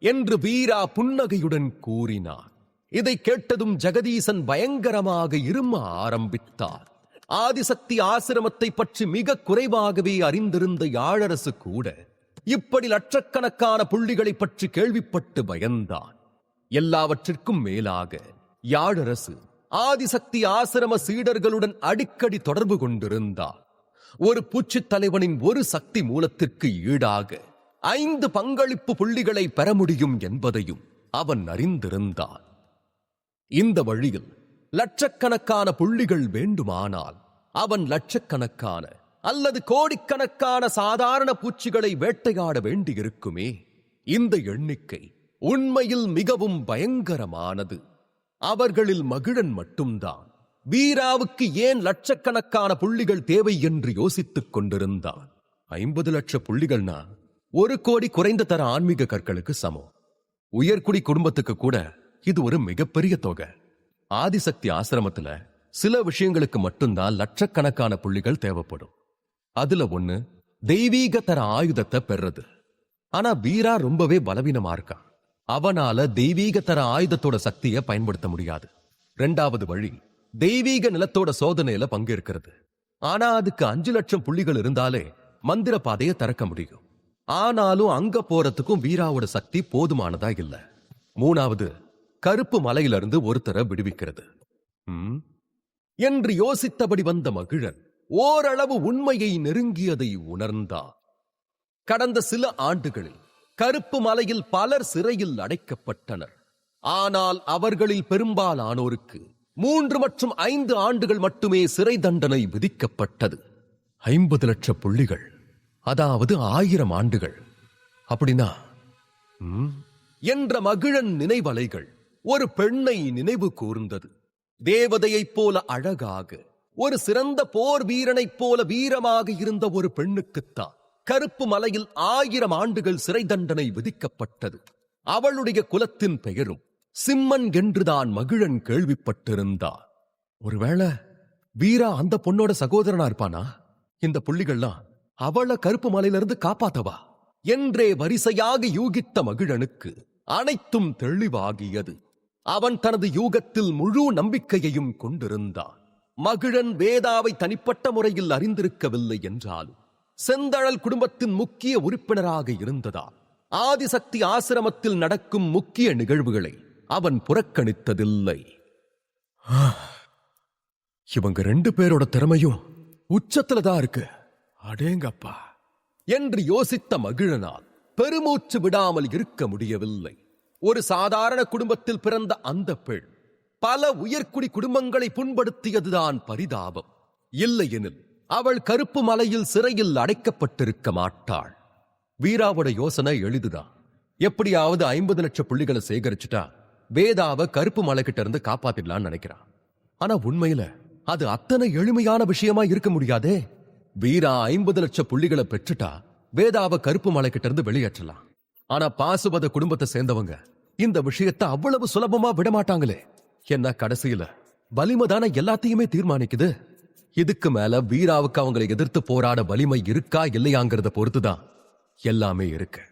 என்று வீரா புன்னகையுடன் கூறினார். இதை கேட்டதும் ஜெகதீசன் பயங்கரமாக இரும ஆரம்பித்தார். ஆதிசக்தி ஆசிரமத்தை பற்றி மிக குறைவாகவே அறிந்திருந்த யாழரசு கூட இப்படி லட்சக்கணக்கான புள்ளிகளை பற்றி கேள்விப்பட்டு பயந்தான். எல்லாவற்றிற்கும் மேலாக யாழரசு ஆதிசக்தி ஆசிரம சீடர்களுடன் அடிக்கடி தொடர்பு கொண்டிருந்தார். ஒரு பூச்சித் தலைவனின் ஒரு சக்தி மூலத்திற்கு ஈடாக 5 பங்களிப்பு புள்ளிகளை பெற முடியும் என்பதையும் அவன் அறிந்திருந்தான். இந்த வழியில் லட்சக்கணக்கான புள்ளிகள் வேண்டுமானால் அவன் லட்சக்கணக்கான அல்லது கோடிக்கணக்கான சாதாரண பூச்சிகளை வேட்டையாட வேண்டியிருக்குமே. இந்த எண்ணிக்கை உண்மையில் மிகவும் பயங்கரமானது. அவர்களில் மகிழன் மட்டும்தான் வீராவுக்கு ஏன் லட்சக்கணக்கான புள்ளிகள் தேவை என்று யோசித்துக் கொண்டிருந்தான். 50 லட்ச புள்ளிகள்னா 1 கோடி குறைந்த தர ஆன்மீக கற்களுக்கு சமம். உயர்குடி குடும்பத்துக்கு கூட இது ஒரு மிகப்பெரிய தொகை. ஆதிசக்தி ஆசிரமத்துல சில விஷயங்களுக்கு மட்டும்தான் லட்சக்கணக்கான புள்ளிகள் தேவைப்படும். அதுல ஒண்ணு தெய்வீக தர ஆயுதத்தை பெறது. ஆனா வீரா ரொம்பவே பலவீனமா இருக்கான். அவனால தெய்வீக தர ஆயுதத்தோட சக்தியை பயன்படுத்த முடியாது. 2வது வழி தெய்வீக நிலத்தோட சோதனையில பங்கேற்கிறது. ஆனா அதுக்கு 5 லட்சம் புள்ளிகள் இருந்தாலே மந்திர பாதையை திறக்க முடியும். ஆனாலும் அங்க போறதுக்கும் வீராவோட சக்தி போதுமானதா இல்ல. 3வது கருப்பு மலையிலிருந்து ஒருத்தரை விடுவிக்கிறது என்று யோசித்தபடி வந்த மகிழன் ஓரளவு உண்மையை நெருங்கியதை உணர்ந்தார். கடந்த சில ஆண்டுகளில் கருப்பு மலையில் பலர் சிறையில் அடைக்கப்பட்டனர். ஆனால் அவர்களில் பெரும்பாலானோருக்கு 3 மற்றும் 5 ஆண்டுகள் மட்டுமே சிறை தண்டனை விதிக்கப்பட்டது. 50 லட்ச புள்ளிகள், அதாவது 1000 ஆண்டுகள். அப்படின்னா என்ற மகிழன் நினைவலைகள் ஒரு பெண்ணை நினைவு கூர்ந்தது. தேவதையைப் போல அழகாக, ஒரு சிறந்த போர் வீரனைப் போல வீரமாக இருந்த ஒரு பெண்ணுக்குத்தான் கருப்பு மலையில் 1000 ஆண்டுகள் சிறை தண்டனை விதிக்கப்பட்டது. அவளுடைய குலத்தின் பெயரும் சிம்மன் என்றுதான் மகிழன் கேள்விப்பட்டிருந்தார். ஒருவேளை வீரா அந்த பொண்ணோட சகோதரனா இருப்பானா? இந்த புள்ளிகள்லாம் அவளை கருப்பு மலையிலிருந்து காப்பாத்தவா என்றே வரிசையாக யூகித்த மகிழனுக்கு அனைத்தும் தெளிவாகியது. அவன் தனது யூகத்தில் முழு நம்பிக்கையையும் கொண்டிருந்தான். மகிழன் வேதாவை தனிப்பட்ட முறையில் அறிந்திருக்கவில்லை என்றாலும் செந்தழல் குடும்பத்தின் முக்கிய உறுப்பினராக இருந்ததால் ஆதிசக்தி ஆசிரமத்தில் நடக்கும் முக்கிய நிகழ்வுகளை அவன் புறக்கணித்ததில்லை. இவங்க 2 பேரோட திறமையும் உச்சத்துலதான் இருக்கு, அடேங்கப்பா என்று யோசித்த மகிழனால் பெருமூச்சு விடாமல் இருக்க முடியவில்லை. ஒரு சாதாரண குடும்பத்தில் பிறந்த அந்த பெண் பல உயர்குடி குடும்பங்களை புண்படுத்தியதுதான் பரிதாபம். இல்லையெனில் அவள் கருப்பு மலையில் சிறையில் அடைக்கப்பட்டிருக்க மாட்டாள். வீராவோட யோசனை எளிதுதான். எப்படியாவது 50 லட்ச புள்ளிகளை சேகரிச்சுட்டா வேதாவை கருப்பு மலை கிட்ட இருந்து காப்பாத்திடலான்னு நினைக்கிறான். ஆனா உண்மையில அது அத்தனை எளிமையான விஷயமா இருக்க முடியாதே. வீரா 50 லட்ச புள்ளிகளை பெற்றுட்டா வேதாவை கருப்பு மலை கிட்ட இருந்து வெளியேற்றலாம். ஆனா பாசுபத குடும்பத்தை சேர்ந்தவங்க இந்த விஷயத்தை அவ்வளவு சுலபமா விடமாட்டாங்களே. என்ன கடைசியில வலிமைதான எல்லாத்தையுமே தீர்மானிக்குது. இதுக்கு மேல வீராவுக்கு அவங்களை எதிர்த்து போராட வலிமை இருக்கா இல்லையாங்கிறத பொறுத்துதான் எல்லாமே இருக்கு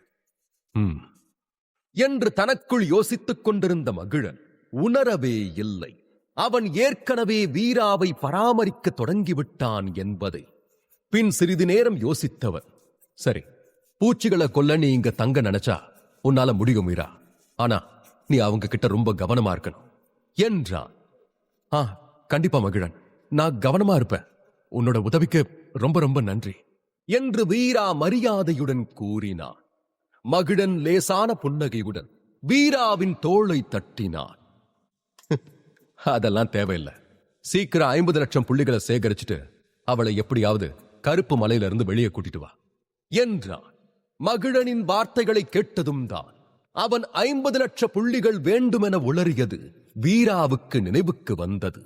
என்று தனக்குள் யோசித்துக் கொண்டிருந்த மகிழன் உணரவே இல்லை. அவன் ஏற்கனவே வீராவை பராமரிக்க தொடங்கிவிட்டான் என்பதை. பின் சிறிது நேரம் யோசித்தவன், சரி, பூச்சிகளை கொல்ல நீ இங்க தங்க நினைச்சா உன்னால முடியும் வீரா. ஆனா நீ அவங்க கிட்ட ரொம்ப கவனமா இருக்கணும் என்றான். கண்டிப்பா மகிழன், நான் கவனமா இருப்பேன். உன்னோட உதவிக்கு ரொம்ப ரொம்ப நன்றி என்று வீரா மரியாதையுடன் கூறினான். மகிழன் லேசான புன்னகையுடன் வீராவின் தோளை தட்டினான். அதெல்லாம் தேவையில்லை. சீக்கிரம் 50 லட்சம் புள்ளிகளை சேகரிச்சுட்டு அவளை எப்படியாவது கருப்பு மலையிலிருந்து வெளியே கூட்டிட்டு வா என்றான். மகிழனின் வார்த்தைகளை கேட்டதும் தான் அவன் 50 லட்ச புள்ளிகள் வேண்டுமென உளறியது வீராவுக்கு நினைவுக்கு வந்தது.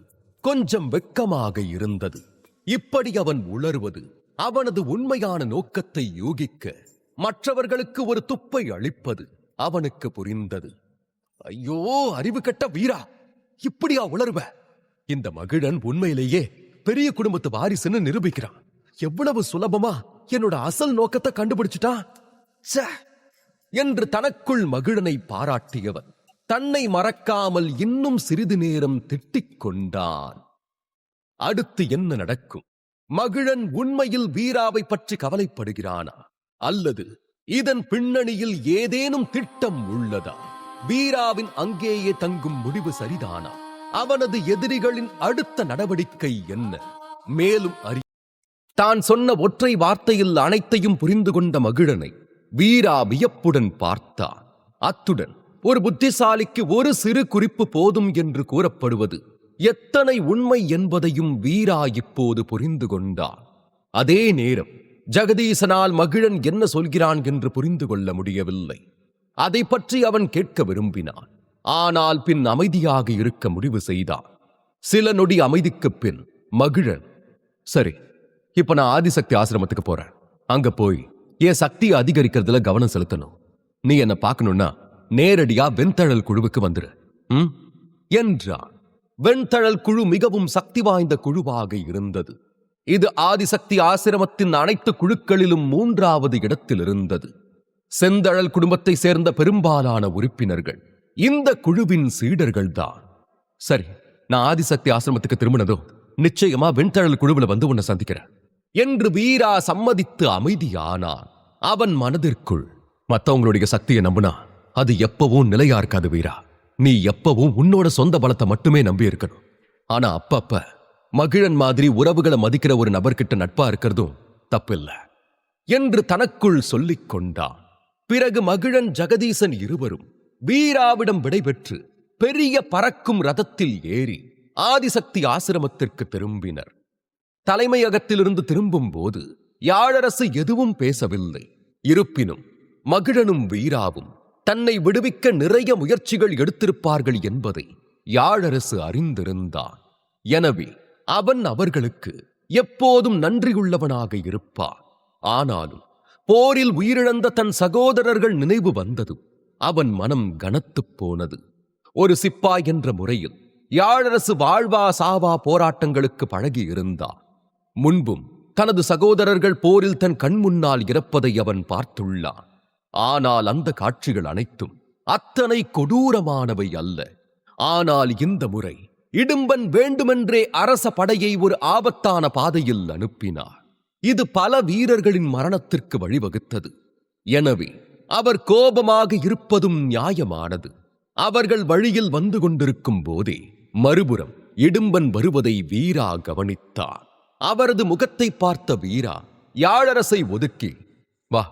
கொஞ்சம் வெட்கமாக இருந்தது. இப்படி அவன் உளறுவது அவனது உண்மையான நோக்கத்தை யூகிக்க, மற்றவர்களுக்கு ஒரு துப்பை அளிப்பது அவனுக்கு புரிந்தது. ஐயோ, அறிவு கெட்ட வீரா, இப்படியா உளறுவ? இந்த மகிழன் உண்மையிலேயே பெரிய குடும்பத்து வாரிசுன்னு நிரூபிக்கிறான். எவ்வளவு சுலபமா என்னோட அசல் நோக்கத்தை கண்டுபிடிச்சிட்டான் என்று தனக்குள் மகிழனை பாராட்டியவன் தன்னை மறக்காமல் இன்னும் சிறிது நேரம் திட்டிக் கொண்டான். அடுத்து என்ன நடக்கும்? மகிழன் உண்மையில் வீராவை பற்றி கவலைப்படுகிறானா, அல்லது இதன் பின்னணியில் ஏதேனும் திட்டம் உள்ளதா? வீராவின் அங்கேயே தங்கும் முடிவு சரிதானா? அவனது எதிரிகளின் அடுத்த நடவடிக்கை என்ன? மேலும் தான் சொன்ன ஒற்றை வார்த்தையில் அனைத்தையும் புரிந்து கொண்ட மகிழனை வீரா வியப்புடன் பார்த்தான். அத்துடன் ஒரு புத்திசாலிக்கு ஒரு சிறு குறிப்பு போதும் என்று கூறப்படுவது எத்தனை உண்மை என்பதையும் வீரா இப்போது புரிந்து கொண்டார். அதே நேரம் ஜெகதீசனால் மகிழன் என்ன சொல்கிறான் என்று புரிந்து கொள்ள முடியவில்லை. அதை பற்றி அவன் கேட்க விரும்பினான். ஆனால் பின் அமைதியாக இருக்க முடிவு செய்தான். சில நொடி அமைதிக்குப் பின் மகிழன், சரி, இப்ப நான் ஆதிசக்தி ஆசிரமத்துக்கு போறேன். அங்க போய் என் சக்தியை அதிகரிக்கிறதுல கவனம் செலுத்தணும். நீ என்ன பார்க்கணும்னா நேரடியா வெண்தழல் குழுவுக்கு வந்துரு என்றான். வெண்தழல் குழு மிகவும் சக்தி வாய்ந்த குழுவாக இருந்தது. இது ஆதிசக்தி ஆசிரமத்தின் அனைத்து குழுக்களிலும் 3வது இடத்தில் இருந்தது. செந்தழல் குடும்பத்தை சேர்ந்த பெரும்பாலான உறுப்பினர்கள் இந்த குழுவின் சீடர்கள்தான். சரி, நான் ஆதிசக்தி ஆசிரமத்துக்கு திரும்பினதும் நிச்சயமா வெண்தழல் குழுவில் வந்து உன்னை சந்திக்கிறேன் என்று வீரா சம்மதித்து அமைதியானான். அவன் மனதிற்குள், மத்தவங்களுடைய சக்தியை நம்புனா அது எப்பவும் நிலையா இருக்காது வீரா. நீ எப்பவும் உன்னோட சொந்த பலத்தை மட்டுமே நம்பி இருக்கணும். ஆனா அப்பப்ப மகிழன் மாதிரி உறவுகளை மதிக்கிற ஒரு நபர்கிட்ட நட்பா இருக்கிறதும் தப்பில்ல என்று தனக்குள் சொல்லிக் கொண்டான். பிறகு மகிழன், ஜெகதீசன் இருவரும் வீராவிடம் விடைபெற்று பெரிய பறக்கும் ரதத்தில் ஏறி ஆதிசக்தி ஆசிரமத்திற்கு திரும்பினர். தலைமையகத்திலிருந்து திரும்பும் போது யாழரசு எதுவும் பேசவில்லை. இருப்பினும் மகிழனும் வீராவும் தன்னை விடுவிக்க நிறைய முயற்சிகள் எடுத்திருப்பார்கள் என்பதை யாழரசு அறிந்திருந்தான். எனவே அவன் அவர்களுக்கு எப்போதும் நன்றியுள்ளவனாக இருப்பான். ஆனாலும் போரில் உயிரிழந்த தன் சகோதரர்கள் நினைவு வந்ததும் அவன் மனம் கனத்துப் போனது. ஒரு சிப்பாய் என்ற முறையில் யாழரசு வாழ்வா சாவா போராட்டங்களுக்கு பழகி இருந்தான். முன்பும் தனது சகோதரர்கள் போரில் தன் கண் முன்னால் இறப்பதை அவன் பார்த்துள்ளான். ஆனால் அந்த காட்சிகள் அனைத்தும் அத்தனை கொடூரமானவை அல்ல. ஆனால் இந்த முறை இடும்பன் வேண்டுமென்றே அரச படையை ஒரு ஆபத்தான பாதையில் அனுப்பினார். இது பல வீரர்களின் மரணத்திற்கு வழிவகுத்தது. எனவே அவர் கோபமாக இருப்பதும் நியாயமானது. அவர்கள் வழியில் வந்து கொண்டிருக்கும் போதே மறுபுறம் இடும்பன் வருவதை வீரா கவனித்தார். அவரது முகத்தை பார்த்த வீரா யாழரசை ஒதுக்கி, வா,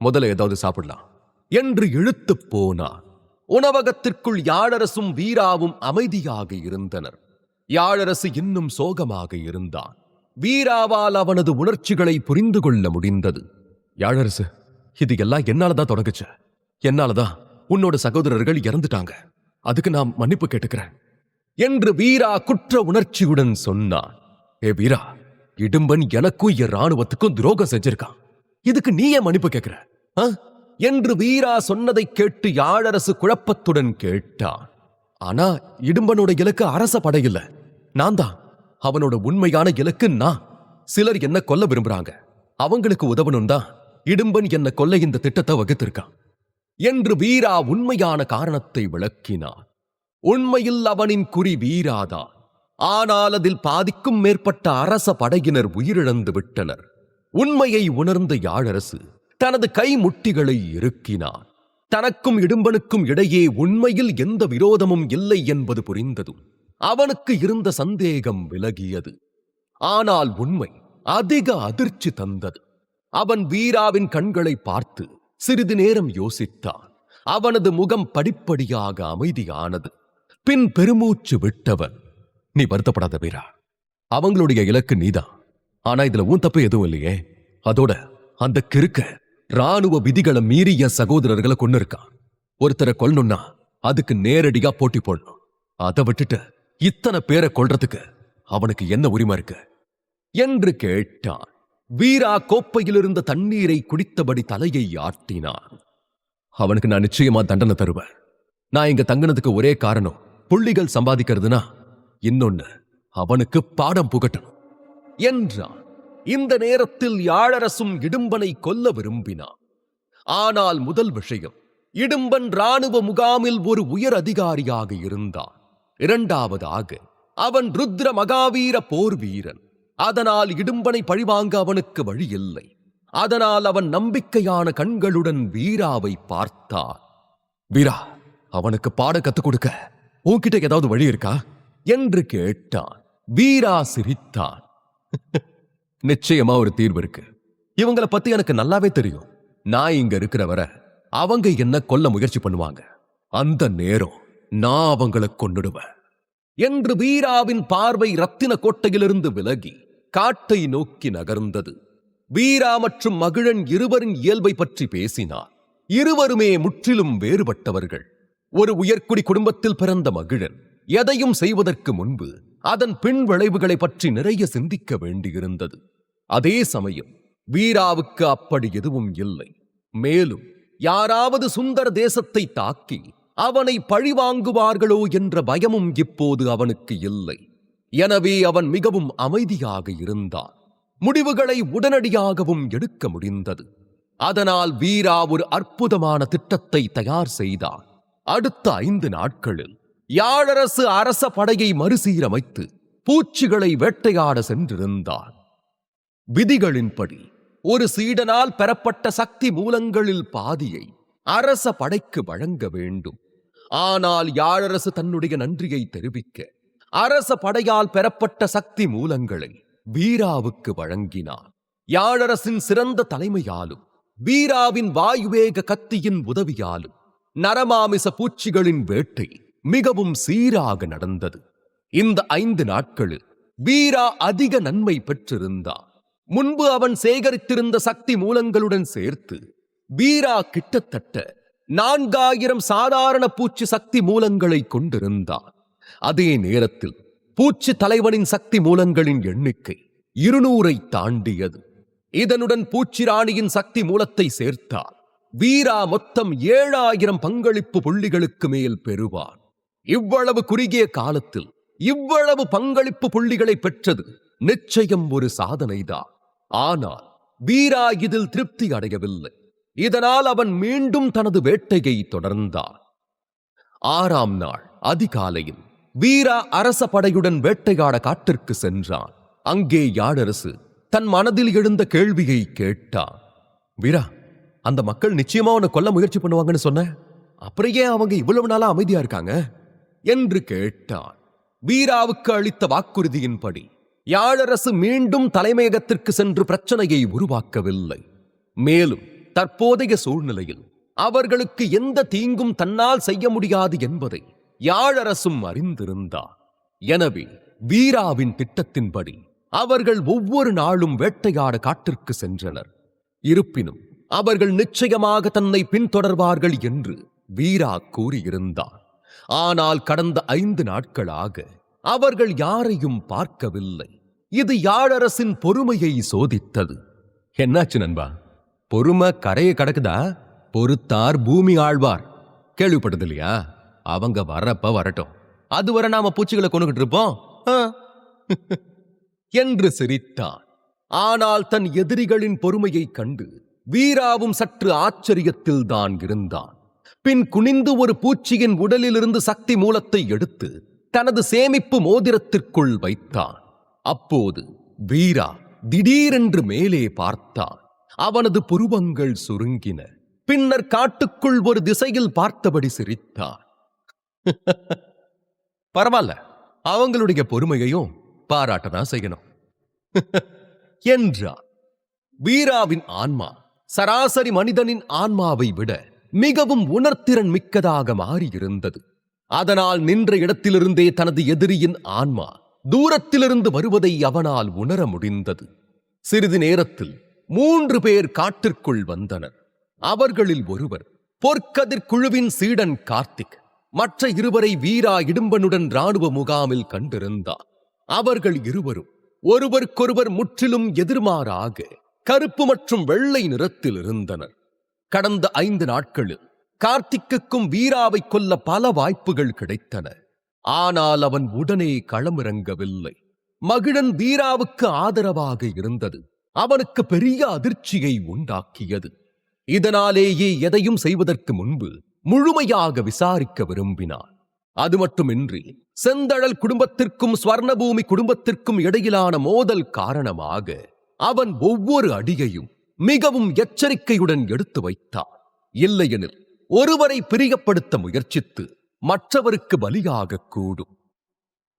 முதல்ல ஏதாவது சாப்பிடலாம் என்று இழுத்துப் போனார். உணவகத்திற்குள் யாழரசும் வீராவும் அமைதியாக இருந்தனர். யாழரசு இன்னும் சோகமாக இருந்தான். வீராவால் அவனது உணர்ச்சிகளை புரிந்து கொள்ள முடிந்தது. யாழரசு, இது எல்லாம் என்னாலதான் தொடங்குச்சு. என்னாலதான் உன்னோட சகோதரர்கள் இறந்துட்டாங்க. அதுக்கு நான் மன்னிப்பு கேட்டுக்கிறேன் என்று வீரா குற்ற உணர்ச்சியுடன் சொன்னான். ஏ வீரா, இடும்பன் எனக்கும் என் ராணுவத்துக்கும் துரோகம் செஞ்சிருக்கான். இதுக்கு நீ ஏன் மன்னிப்பு கேட்கிற என்று வீரா சொன்னதை கேட்டு யாழரசு குழப்பத்துடன் கேட்டான். ஆனா இடும்பனோட இலக்கு அரச படையில்ல, நான் தான். அவனோட உண்மையான இலக்கு நான். சிலர் என்ன கொல்ல விரும்புறாங்க, அவங்களுக்கு உதவணும் தான் இடும்பன் என்ன கொல்ல இந்த திட்டத்தை வகுத்திருக்கான் என்று வீரா உண்மையான காரணத்தை விளக்கினான். உண்மையில் அவனின் குறி வீராதான். ஆனால் அதில் பாதிக்கும் மேற்பட்ட அரச படையினர் உயிரிழந்து விட்டனர். உண்மையை உணர்ந்த யாழரசு தனது கைமுட்டிகளை இறுக்கினான். தனக்கும் இடும்பனுக்கும் இடையே உண்மையில் எந்த விரோதமும் இல்லை என்பது புரிந்ததும் அவனுக்கு இருந்த சந்தேகம் விலகியது. ஆனால் உண்மை அதிக அதிர்ச்சி தந்தது. அவன் வீராவின் கண்களை பார்த்து சிறிது நேரம் யோசித்தான். அவனது முகம் படிப்படியாக அமைதியானது. பின் பெருமூச்சு விட்டவன், நீ வருத்தப்படாத வீரா, அவங்களுடைய இலக்கு நீதான். ஆனா இதுல உன் தப்பு எதுவும் இல்லையே. அதோட அந்த கிறுக்க ராணுவ விதிகளை மீறி என் சகோதரர்களை கொண்டு இருக்கான். ஒருத்தரை கொல்லணும்னா அதுக்கு நேரடியா போட்டி போடணும். அதை விட்டுட்டு இத்தனை பேரை கொல்றதுக்கு அவனுக்கு என்ன உரிமை இருக்கு என்று கேட்டான். வீரா கோப்பையில் இருந்த தண்ணீரை குடித்தபடி தலையை ஆட்டினான். அவனுக்கு நான் நிச்சயமா தண்டனை தருவேன். நான் இங்க தங்கினதுக்கு ஒரே காரணம் புள்ளிகள் சம்பாதிக்கிறதுனா, இன்னொன்னு அவனுக்கு பாடம் புகட்டணும் என்றான். இந்த நேரத்தில் யாழரசும் இடும்பனை கொல்ல விரும்பினான். ஆனால் முதல் விஷயம், இடும்பன் ராணுவ முகாமில் ஒரு உயர் அதிகாரியாக இருந்தான். இரண்டாவதாக அவன் ருத்ர மகாவீர போர் வீரன். அதனால் இடும்பனை பழிவாங்க அவனுக்கு வழி இல்லை. அதனால் அவன் நம்பிக்கையான கண்களுடன் வீராவை பார்த்தான். வீரா, அவனுக்கு பாட கத்துக் கொடுக்க உன்கிட்ட ஏதாவது வழி இருக்கா என்று கேட்டான். வீரா சிரித்தான். நிச்சயமா ஒரு தீர்வு இருக்கு. இவங்களை பத்தி எனக்கு நல்லாவே தெரியும். நான் இங்க இருக்கிற வரை அவங்க என்ன கொல்ல முயற்சி பண்ணுவாங்க. அந்த நேரம் நான் அவங்களை கொன்னுடுவேன் என்று வீராவின் பார்வை ரத்தின கோட்டையிலிருந்து விலகி காட்டை நோக்கி நகர்ந்தது. வீரா மற்றும் மகிழன் இருவரின் இயல்பை பற்றி பேசினார். இருவருமே முற்றிலும் வேறுபட்டவர்கள். ஒரு உயர்குடி குடும்பத்தில் பிறந்த மகிழன் எதையும் செய்வதற்கு முன்பு அதன் பின் விளைவுகளை பற்றி நிறைய சிந்திக்க வேண்டியிருந்தது. அதே சமயம் வீராவுக்கு அப்படி எதுவும் இல்லை. மேலும் யாராவது சுந்தர தேசத்தை தாக்கி அவனை பழிவாங்குவார்களோ என்ற பயமும் இப்போது அவனுக்கு இல்லை. எனவே அவன் மிகவும் அமைதியாக இருந்தான். முடிவுகளை உடனடியாகவும் எடுக்க முடிந்தது. அதனால் வீரா ஒரு அற்புதமான திட்டத்தை தயார் செய்தான். அடுத்த 5 நாட்களில் யாழரசு அரச படையை மறுசீரமைத்து பூச்சிகளை வேட்டையாட சென்றிருந்தான். விதிகளின்படி ஒரு சீடனால் பெறப்பட்ட சக்தி மூலங்களில் பாதியை அரச படைக்கு வழங்க வேண்டும். ஆனால் யாழரசு தன்னுடைய நன்றியை தெரிவிக்க அரச படையால் பெறப்பட்ட சக்தி மூலங்களை வீராவுக்கு வழங்கினான். யாழரசின் சிறந்த தலைமையாலும் வீராவின் வாயுவேக கத்தியின் உதவியாலும் நரமாமிச பூச்சிகளின் வேட்டை மிகவும் சீராக நடந்தது. இந்த 5 நாட்களில் வீரா அதிக நன்மை பெற்றிருந்தான். முன்பு அவன் சேகரித்திருந்த சக்தி மூலங்களுடன் சேர்த்து வீரா கிட்டத்தட்ட 4000 சாதாரண பூச்சி சக்தி மூலங்களை கொண்டிருந்தான். அதே நேரத்தில் பூச்சி தலைவனின் சக்தி மூலங்களின் எண்ணிக்கை 200ஐ தாண்டியது. இதனுடன் பூச்சி ராணியின் சக்தி மூலத்தை சேர்த்தால் வீரா மொத்தம் 7000 பங்களிப்பு புள்ளிகளுக்கு மேல் பெறுவான். இவ்வளவு குறுகிய காலத்தில் இவ்வளவு பங்களிப்பு புள்ளிகளை பெற்றது நிச்சயம் ஒரு சாதனைதான். ஆனால் வீரா இதில் திருப்தி அடையவில்லை. இதனால் அவன் மீண்டும் தனது வேட்டையை தொடர்ந்தான். 6ஆம் நாள் அதிகாலையில் வீரா அரச படையுடன் வேட்டையாட காட்டிற்கு சென்றான். அங்கே யாழரசு தன் மனதில் எழுந்த கேள்வியை கேட்டான். வீரா, அந்த மக்கள் நிச்சயமா உன்னை கொல்ல முயற்சி பண்ணுவாங்கன்னு சொன்ன, அப்புறம் ஏன் அவங்க இவ்வளவு நாளா அமைதியா இருக்காங்க என்று கேட்டான். வீராவுக்கு அளித்த வாக்குறுதியின்படி யாழரசு மீண்டும் தலைமையகத்திற்கு சென்று பிரச்சனையை உருவாக்கவில்லை. மேலும் தற்போதைய சூழ்நிலையில் அவர்களுக்கு எந்த தீங்கும் தன்னால் செய்ய முடியாது என்பதை யாழரசும் அறிந்திருந்தார். எனவே வீராவின் திட்டத்தின்படி அவர்கள் ஒவ்வொரு நாளும் வேட்டையாட காட்டிற்கு சென்றனர். இருப்பினும் அவர்கள் நிச்சயமாக தன்னை பின்தொடர்வார்கள் என்று வீரா கூறியிருந்தார். ஆனால் கடந்த 5 நாட்களாக அவர்கள் யாரையும் பார்க்கவில்லை. இது யாழரசின் பொறுமையை சோதித்தது. என்னாச்சு நண்பா, பொறுமை கரையை கடக்குதா? பொறுத்தார் பூமி ஆழ்வார் கேள்விப்பட்டது இல்லையா? அவங்க வரப்ப வரட்டும், அதுவரை நாம பூச்சிகளை கொண்டுகிட்டு இருப்போம் என்று சிரித்தான். ஆனால் தன் எதிரிகளின் பொறுமையை கண்டு வீராவும் சற்று ஆச்சரியத்தில் தான் இருந்தான். பின் குனிந்து ஒரு பூச்சியின் உடலிலிருந்து சக்தி மூலத்தை எடுத்து தனது சேமிப்பு மோதிரத்திற்குள் வைத்தான். அப்போது வீரா திடீரென்று மேலே பார்த்தான். அவனது புருவங்கள் சுருங்கின. பின்னர் காட்டுக்குள் ஒரு திசையில் பார்த்தபடி சிரித்தான். பரவாயில்ல, அவங்களுடைய பொறுமையையும் பாராட்டதான் செய்யணும் என்றார். வீராவின் ஆன்மா சராசரி மனிதனின் ஆன்மாவை விட மிகவும் உணர்திறன் மிக்கதாக மாறியிருந்தது. அதனால் நின்ற இடத்திலிருந்தே தனது எதிரியின் ஆன்மா தூரத்திலிருந்து வருவதை அவனால் உணர முடிந்தது. சிறிது நேரத்தில் 3 பேர் காட்டிற்குள் வந்தனர். அவர்களில் ஒருவர் பொற்கதிர் குழுவின் சீடன் கார்த்திக். மற்ற 2வரை வீரா இடும்பனுடன் இராணுவ முகாமில் கண்டிருந்தார். அவர்கள் இருவரும் ஒருவருக்கொருவர் முற்றிலும் எதிர்மாறாக கருப்பு மற்றும் வெள்ளை நிறத்தில் இருந்தனர். கடந்த 5 நாட்களில் கார்த்திக்குக்கும் வீராவை கொல்ல பல வாய்ப்புகள் கிடைத்தன. ஆனால் அவன் உடனே களமிறங்கவில்லை. மகிழன் வீராவுக்கு ஆதரவாக இருந்தது அவனுக்கு பெரிய அதிர்ச்சியை உண்டாக்கியது. இதனாலேயே எதையும் செய்வதற்கு முன்பு முழுமையாக விசாரிக்க விரும்பினான். அது மட்டுமின்றி செந்தழல் குடும்பத்திற்கும் ஸ்வர்ணபூமி குடும்பத்திற்கும் இடையிலான மோதல் காரணமாக அவன் ஒவ்வொரு அடியையும் மிகவும் எச்சரிக்கையுடன் எடுத்து வைத்தான். இல்லையெனில் ஒருவரை பிரியப்படுத்த முயற்சித்து மற்றவருக்கு பலியாக கூடும்.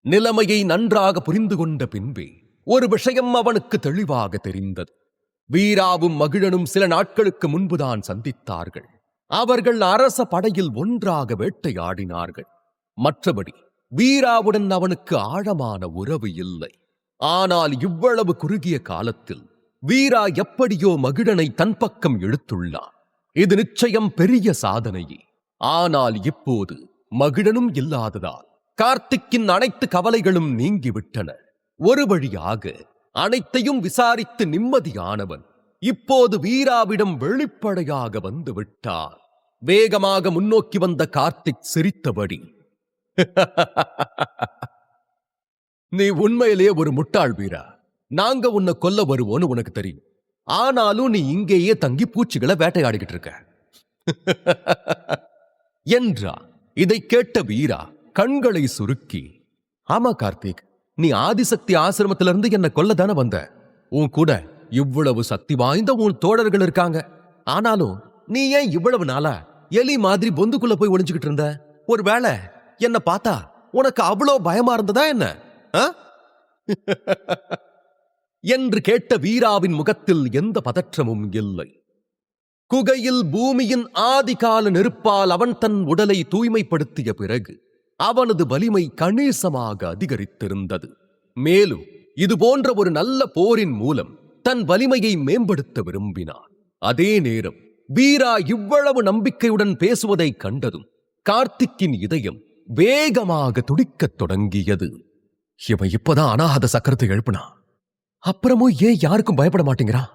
நிலைமையை நன்றாக புரிந்து கொண்ட பின்பே ஒரு விஷயம் அவனுக்கு தெளிவாக தெரிந்தது. வீராவும் மகிழனும் சில நாட்களுக்கு முன்புதான் சந்தித்தார்கள். அவர்கள் அரச படையில் ஒன்றாக வேட்டையாடினார்கள். மற்றபடி வீராவுடன் அவனுக்கு ஆழமான உறவு இல்லை. ஆனால் இவ்வளவு குறுகிய காலத்தில் வீரா எப்படியோ மகிழனை தன் பக்கம் இழுத்துள்ளான். இது நிச்சயம் பெரிய சாதனையே. ஆனால் இப்போது மகிழனும் இல்லாததால் கார்த்திக்கின் அனைத்து கவலைகளும் நீங்கிவிட்டன. ஒரு வழியாக அனைத்தையும் விசாரித்து நிம்மதியானவன் இப்போது வீராவிடம் வெளிப்படையாக வந்து விட்டான். வேகமாக முன்னோக்கி வந்த கார்த்திக் சிரித்தபடி, நீ உண்மையிலேயே ஒரு முட்டாள் வீரா. நாங்க உன்னை கொல்ல வருவோன்னு உனக்கு தெரியும். ஆனாலும் நீ இங்கேயே தங்கி பூச்சிகளை வேட்டையாடிக்கிட்டு இருக்க என்றா. இதை கேட்ட வீரா கண்களை சுருக்கி, ஆமா கார்த்திக், நீ ஆதிசக்தி ஆசிரமத்திலிருந்து என்ன கொல்ல தானே வந்த. உன் கூட இவ்வளவு சக்தி வாய்ந்த உன் தோழர்கள் இருக்காங்க. ஆனாலும் நீ ஏன் இவ்வளவு நாளா எலி மாதிரி பொந்துக்குள்ள போய் ஒளிஞ்சுக்கிட்டு இருந்த? ஒருவேளை என்ன பார்த்தா உனக்கு அவ்வளோ பயமா இருந்ததா என்ன என்று கேட்ட வீராவின் முகத்தில் எந்த பதற்றமும் இல்லை. குகையில் பூமியின் ஆதிகால நெருப்பால் அவன் தன் உடலை தூய்மைப்படுத்திய பிறகு அவனது வலிமை கணேசமாக அதிகரித்திருந்தது. மேலும் இது போன்ற ஒரு நல்ல போரின் மூலம் தன் வலிமையை மேம்படுத்த விரும்பினான். அதே நேரம் வீரா இவ்வளவு நம்பிக்கையுடன் பேசுவதை கண்டதும் கார்த்திக்கின் இதயம் வேகமாக துடிக்கத் தொடங்கியது. இவன் இப்பதான் அனாஹத சக்கரத்தை எழுப்பினா, அப்புறமும் ஏன் யாருக்கும் பயப்பட மாட்டேங்கிறான்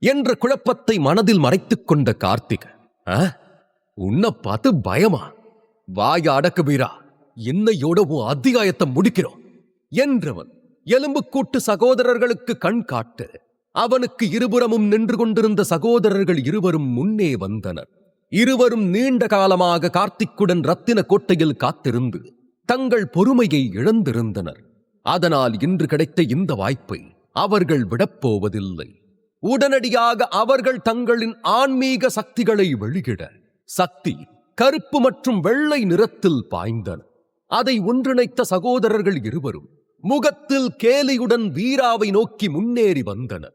என்ற குழப்பத்தை மனதில் மறைத்துக் கொண்ட கார்த்திக், உன்னை பார்த்து பயமா? வாய அடக்கு வீரா, என்னையோட உன் அத்தியாயத்தை முடிக்கிறோம் என்றவன் எலும்புக்கூட்டு சகோதரர்களுக்கு கண் காட்டு அவனுக்கு இருபுறமும் நின்று கொண்டிருந்த சகோதரர்கள் இருவரும் முன்னே வந்தனர். இருவரும் நீண்ட காலமாக கார்த்திக்குடன் ரத்தின கோட்டையில் காத்திருந்து தங்கள் பொறுமையை இழந்திருந்தனர். அதனால் இன்று கிடைத்த இந்த வாய்ப்பை அவர்கள் விடப்போவதில்லை. உடனடியாக அவர்கள் தங்களின் ஆன்மீக சக்திகளை வெளியிட சக்தி கருப்பு மற்றும் வெள்ளை நிறத்தில் பாய்ந்தன. அதை ஒன்றிணைத்த சகோதரர்கள் இருவரும் முகத்தில் கேலியுடன் வீராவை நோக்கி முன்னேறி வந்தனர்.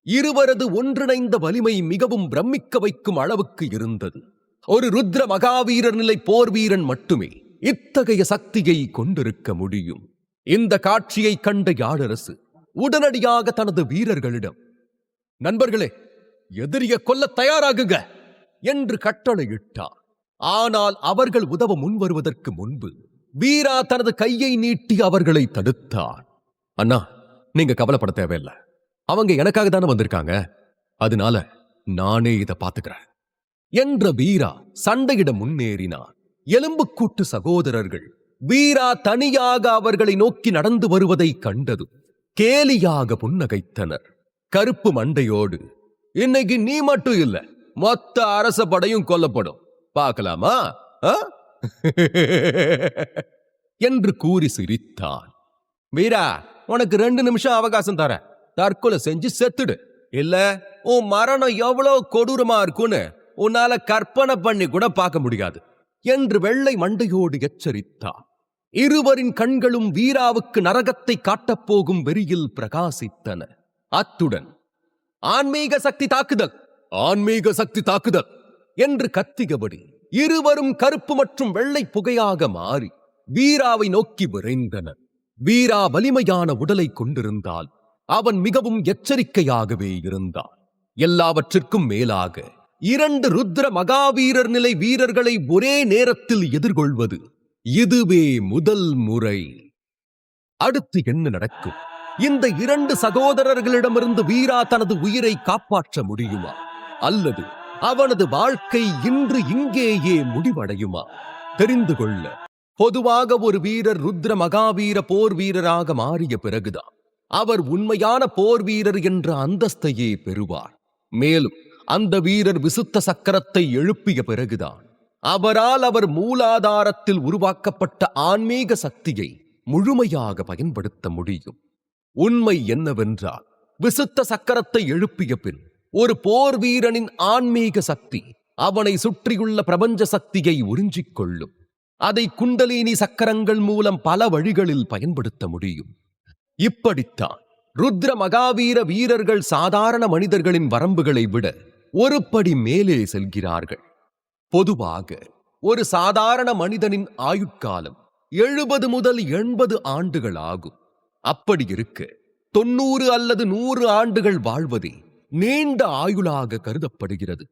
இருவரது ஒன்றிணைந்த வலிமை மிகவும் பிரமிக்க வைக்கும் அளவுக்கு இருந்தது. ஒரு ருத்ர மகாவீரர் நிலை போர் வீரன் மட்டுமே இத்தகைய சக்தியை கொண்டிருக்க முடியும். இந்த காட்சியை கண்ட யாழரசு உடனடியாக தனது வீரர்களிடம், நண்பர்களே, எதிரிய கொல்ல தயாராகுங்க என்று கட்டளையிட்டார். ஆனால் அவர்கள் உதவ முன்வருவதற்கு முன்பு வீரா தனது கையை நீட்டி அவர்களை தடுத்தார். அண்ணா, நீங்க கவலைப்பட தேவையில்லை. அவங்க எனக்காக தானே வந்திருக்காங்க, அதனால நானே இதை பார்த்துக்கிறேன் என்ற வீரா சண்டையிட முன்னேறினார். எலும்புக்கூட்டு சகோதரர்கள் வீரா தனியாக அவர்களை நோக்கி நடந்து வருவதை கண்டது கேலியாக புன்னகைத்தனர். கருப்பு மண்டையோடு, இன்னைக்கு நீ மட்டும் இல்ல, மொத்த அரச படையும் கொல்லப்படும், பார்க்கலாமா என்று கூறி சிரித்தான். வீரா, உனக்கு 2 நிமிஷம் அவகாசம் தர, தற்கொலை செஞ்சு செத்துடு. இல்ல உன் மரணம் எவ்வளவு கொடூரமா இருக்குன்னு உன்னால கற்பனை பண்ணி கூட பார்க்க முடியாது என்று வெள்ளை மண்டையோடு எச்சரித்தார். இருவரின் கண்களும் வீராவுக்கு நரகத்தை காட்டப்போகும் வெறியில் பிரகாசித்தன. அத்துடன் ஆன்மீக சக்தி தாக்குதல், ஆன்மீக சக்தி தாக்குதல் என்று கத்தியபடி இருவரும் கருப்பு மற்றும் வெள்ளை புகையாக மாறி வீராவை நோக்கி விரைந்தனர். வீரா வலிமையான உடலை கொண்டிருந்தால் அவன் மிகவும் எச்சரிக்கையாகவே இருந்தான். எல்லாவற்றிற்கும் மேலாக 2 ருத்ர மகாவீரர் நிலை வீரர்களை ஒரே நேரத்தில் எதிர்கொள்வது இதுவே முதல் முறை. அடுத்து என்ன நடக்கும்? இந்த 2 சகோதரர்களிடமிருந்து வீரா தனது உயிரை காப்பாற்ற முடியுமா, அல்லது அவனது வாழ்க்கை இன்று இங்கேயே முடிவடையுமா? தெரிந்து கொள்ள, பொதுவாக ஒரு வீரர் ருத்ர மகாவீர போர் வீரராக மாறிய பிறகுதான் அவர் உண்மையான போர் வீரர் என்ற அந்தஸ்தையே பெறுவார். மேலும் அந்த வீரர் விசுத்த சக்கரத்தை எழுப்பிய பிறகுதான் அவரால் அவர் மூலாதாரத்தில் உருவாக்கப்பட்ட ஆன்மீக சக்தியை முழுமையாக பயன்படுத்த முடியும். உண்மை என்னவென்றால், விசுத்த சக்கரத்தை எழுப்பிய பின் ஒரு போர் வீரனின் ஆன்மீக சக்தி அவனை சுற்றியுள்ள பிரபஞ்ச சக்தியை உறிஞ்சிக் கொள்ளும். அதை குண்டலினி சக்கரங்கள் மூலம் பல வழிகளில் பயன்படுத்த முடியும். இப்படித்தான் ருத்ர மகாவீர வீரர்கள் சாதாரண மனிதர்களின் வரம்புகளை விட ஒரு படி மேலே செல்கிறார்கள். பொதுவாக ஒரு சாதாரண மனிதனின் ஆயுட்காலம் 70 முதல் 80 ஆண்டுகள் ஆகும். அப்படி இருக்க 90 அல்லது 100 ஆண்டுகள் வாழ்வதே நீண்ட ஆயுளாக கருதப்படுகிறது.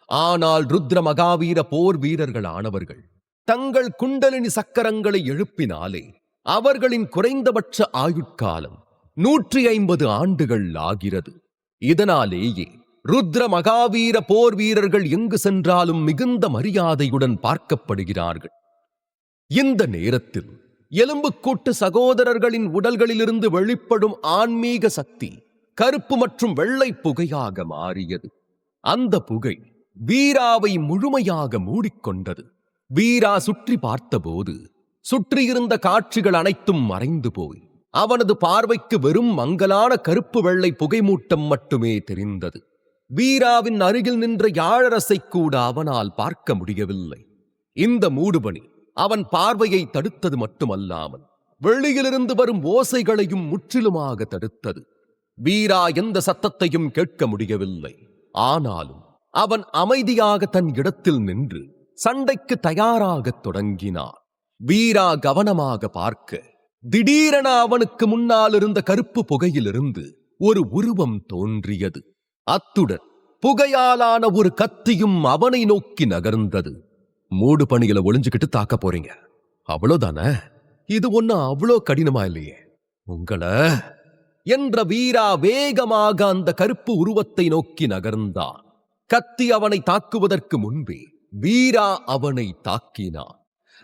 ஆனால் ருத்ர மகாவீர போர் வீரர்களானவர்கள் தங்கள் குண்டலினி சக்கரங்களை எழுப்பினாலே அவர்களின் குறைந்தபட்ச ஆயுட்காலம் 150 ஆண்டுகள் ஆகிறது. இதனாலேயே ருத்ர மகாவீர போர் வீரர்கள் எங்கு சென்றாலும் மிகுந்த மரியாதையுடன் பார்க்கப்படுகிறார்கள். இந்த நேரத்தில் எலும்புக்கூட்டு சகோதரர்களின் உடல்களிலிருந்து வெளிப்படும் ஆன்மீக சக்தி கருப்பு மற்றும் வெள்ளை புகையாக மாறியது. அந்த புகை வீராவை முழுமையாக மூடிக்கொண்டது. வீரா சுற்றி பார்த்தபோது சுற்றியிருந்த காட்சிகள் அனைத்தும் மறைந்து போய் அவனது பார்வைக்கு வெறும் மங்கலான கருப்பு வெள்ளை புகைமூட்டம் மட்டுமே தெரிந்தது. வீராவின் அருகில் நின்ற யாழரசை கூட அவனால் பார்க்க முடியவில்லை. இந்த மூடுபனி அவன் பார்வையை தடுத்தது மட்டுமல்லாமல் வெளியிலிருந்து வரும் ஓசைகளையும் முற்றிலுமாக தடுத்தது. வீரா எந்த சத்தத்தையும் கேட்க முடியவில்லை. ஆனாலும் அவன் அமைதியாக தன் இடத்தில் நின்று சண்டைக்கு தயாராகத் தொடங்கினான். வீரா கவனமாக பார்க்க திடீரென அவனுக்கு முன்னால் இருந்த கருப்பு புகையிலிருந்து ஒரு உருவம் தோன்றியது. அத்துடன் புகையாலான ஒரு கத்தியும் அவனை நோக்கி நகர்ந்தது. மூடு பணிகளை ஒளிஞ்சுக்கிட்டு தாக்க போறீங்க, அவ்வளவுதானே? இது ஒன்னும் அவ்வளோ கடினமா இல்லையே உங்களை என்ற வீரா வேகமாக அந்த கருப்பு உருவத்தை நோக்கி நகர்ந்தான். கத்தி அவனை தாக்குவதற்கு முன்பே வீரா அவனை தாக்கினான்.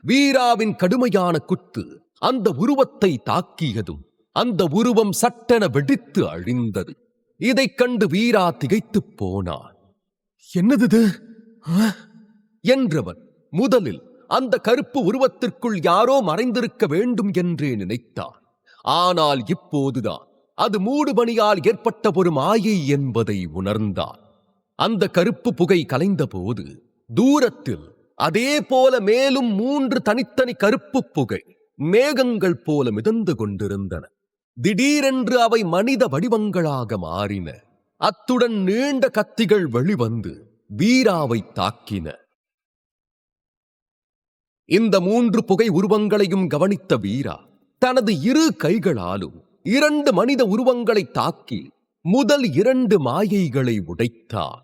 வீராவின் கடுமையான குத்து அந்த உருவத்தை தாக்கியதும் அந்த உருவம் சட்டென வெடித்து அழிந்தது. இதைக் கண்டு வீரா திகைத்துப் போனான். என்னது என்றவன் முதலில் அந்த கருப்பு உருவத்திற்குள் யாரோ மறைந்திருக்க வேண்டும் என்றே நினைத்தான். ஆனால் இப்போதுதான் அது மூடுபனியால் ஏற்பட்ட ஒரு மாயை என்பதை உணர்ந்தான். அந்த கருப்பு புகை கலைந்த போது தூரத்தில் அதே போல மேலும் 3 தனித்தனி கருப்பு புகை மேகங்கள் போல மிதந்து கொண்டிருந்தன. திடீரென்று அவை மனித வடிவங்களாக மாறின. அத்துடன் நீண்ட கத்திகள் வெளிவந்து வீராவை தாக்கின. இந்த 3 புகை உருவங்களையும் கவனித்த வீரா தனது 2 கைகளாலும் 2 மனித உருவங்களை தாக்கி முதல் 2 மாயைகளை உடைத்தார்.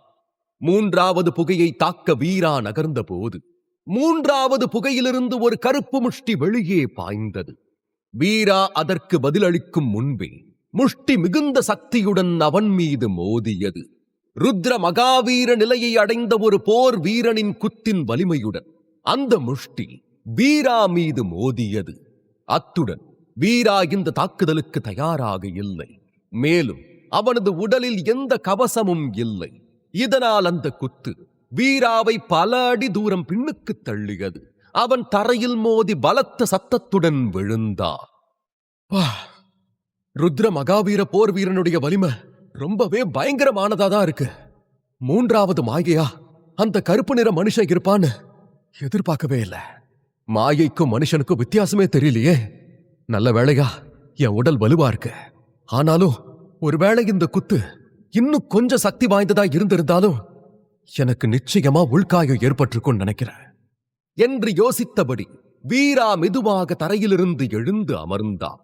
3வது புகையை தாக்க வீரா நகர்ந்த போது 3வது புகையிலிருந்து ஒரு கருப்பு முஷ்டி வெளியே பாய்ந்தது. வீரா அதற்கு பதிலளிக்கும் முன்பே முஷ்டி மிகுந்த சக்தியுடன் அவன் மீது மோதியது. ருத்ர மகாவீர நிலையை அடைந்த ஒரு போர் வீரனின் குத்தின் வலிமையுடன் அந்த முஷ்டி வீரா மீது மோதியது. அத்துடன் வீரா இந்த தாக்குதலுக்கு தயாராக இல்லை. மேலும் அவனது உடலில் எந்த கவசமும் இல்லை. இதனால் அந்த குத்து வீராவை பல அடி தூரம் பின்னுக்கு தள்ளியது. அவன் தரையில் மோதி பலத்த சத்தத்துடன் விழுந்தான். ருத்ர மகாவீர போர் வீரனுடைய வலிமை ரொம்பவே பயங்கரமானதாதான் இருக்கு. 3வது மாயையா அந்த கருப்பு நிற மனுஷன் இருப்பான்னு எதிர்பார்க்கவே இல்லை. மாயைக்கும் மனுஷனுக்கும் வித்தியாசமே தெரியலையே. நல்ல வேளையா என் உடல் வலுவா இருக்கு. ஆனாலும் ஒருவேளை இந்த குத்து இன்னும் கொஞ்சம் சக்தி வாய்ந்ததா இருந்திருந்தாலும் எனக்கு நிச்சயமா உள்காயம் ஏற்பட்டிருக்கும் நினைக்கிறேன் என்று யோசித்தபடி வீரா மெதுவாக தரையிலிருந்து எழுந்து அமர்ந்தான்.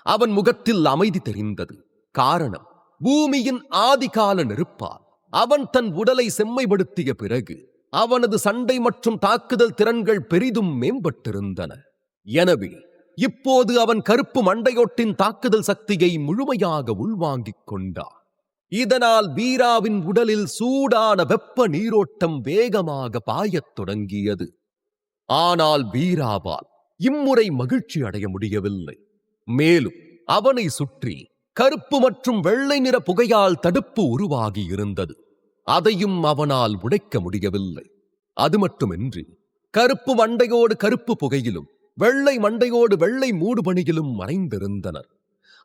அவன் முகத்தில் அமைதி தெரிந்தது. காரணம், பூமியின் ஆதிகால நெருப்பால் அவன் தன் உடலை செம்மைப்படுத்திய பிறகு அவனது சண்டை மற்றும் தாக்குதல் திறன்கள் பெரிதும் மேம்பட்டிருந்தன. எனவே இப்போது அவன் கருப்பு மண்டையோட்டின் தாக்குதல் சக்தியை முழுமையாக உள்வாங்கிக் கொண்டான். இதனால் வீராவின் உடலில் சூடான வெப்ப நீரோட்டம் வேகமாக பாயத் தொடங்கியது. ஆனால் வீராவால் இம்முறை மகிழ்ச்சி அடைய முடியவில்லை. மேலும் அவனை சுற்றி கருப்பு மற்றும் வெள்ளை நிற புகையால் தடுப்பு உருவாகி இருந்தது. அதையும் அவனால் உடைக்க முடியவில்லை. அது மட்டுமின்றி கருப்பு மண்டையோடு கருப்பு புகையிலும் வெள்ளை மண்டையோடு வெள்ளை மூடுபனியிலும் மறைந்திருந்தனர்.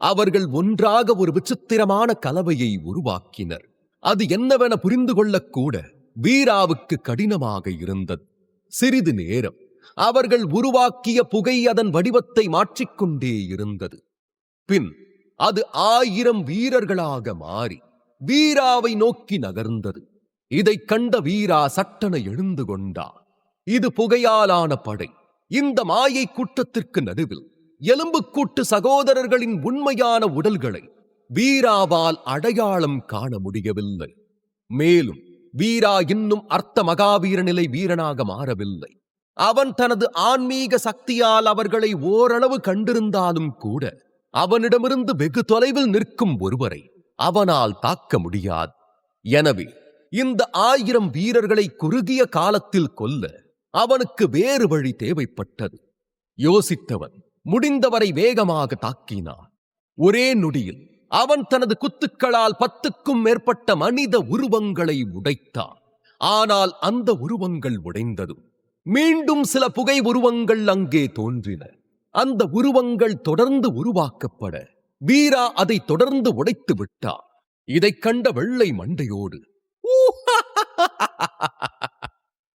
அவர்கள் ஒன்றாக ஒரு விசித்திரமான கலவையை உருவாக்கினர். அது என்னவென புரிந்து கொள்ளக்கூட வீராவுக்கு கடினமாக இருந்தது. சிறிது நேரம் அவர்கள் உருவாக்கிய புகை அதன் வடிவத்தை மாற்றிக்கொண்டே இருந்தது. பின் அது 1000 வீரர்களாக மாறி வீராவை நோக்கி நகர்ந்தது. இதைக் கண்ட வீரா சட்டென எழுந்து கொண்டான். இது புகையாலான படை. இந்த மாயை கூட்டத்திற்கு நடுவில் எலும்புக்கூட்டு சகோதரர்களின் உண்மையான உடல்களை வீராவால் அடையாளம் காண முடியவில்லை. மேலும் வீரா இன்னும் அர்த்த மகாவீர நிலை வீரனாக மாறவில்லை. அவன் தனது ஆன்மீக சக்தியால் அவர்களை ஓரளவு கண்டிருந்தாலும் கூட அவனிடமிருந்து வெகு தொலைவில் நிற்கும் ஒருவரை அவனால் தாக்க முடியாது. எனவே இந்த 1000 வீரர்களை குறுகிய காலத்தில் கொல்ல அவனுக்கு வேறு வழி தேவைப்பட்டது. யோசித்தவன் முடிந்தவரை வேகமாக தாக்கினான். ஒரே நொடியில் அவன் தனது குத்துக்களால் 10க்கும் மேற்பட்ட மனித உருவங்களை உடைத்தான். ஆனால் அந்த உருவங்கள் உடைந்ததும் மீண்டும் சில புகை உருவங்கள் அங்கே தோன்றின. அந்த உருவங்கள் தொடர்ந்து உருவாக்கப்பட வீரா அதை தொடர்ந்து உடைத்து விட்டான். இதைக் கண்ட வெள்ளை மண்டையோடு,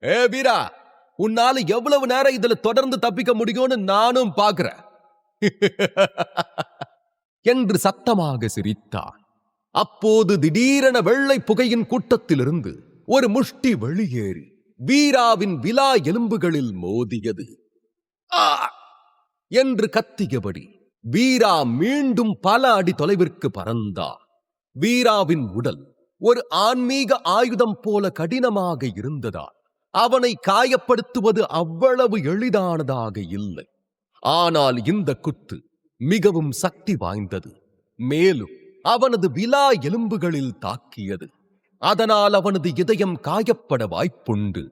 ஏ வீரா, உன்னால எவ்வளவு நேரம் இதுல தொடர்ந்து தப்பிக்க முடியும்னு நானும் பாக்குறேன் என்று சத்தமாக சிரித்தான். அப்போது திடீரென வெள்ளை புகையின் கூட்டத்திலிருந்து ஒரு முஷ்டி வெளியேறி வீராவின் விலா எலும்புகளில் மோதியது. ஆ என்று கத்தியபடி வீரா மீண்டும் பல அடி தொலைவிற்கு பறந்தான். வீராவின் உடல் ஒரு ஆன்மீக ஆயுதம் போல கடினமாக இருந்ததால் அவனை காயப்படுத்துவது அவ்வளவு எளிதானதாக இல்லை. ஆனால் இந்த குத்து மிகவும் சக்தி வாய்ந்தது. மேலும் அவனது விலா எலும்புகளில் தாக்கியது. அதனால் அவனது இதயம் காயப்பட வாய்ப்புண்டு.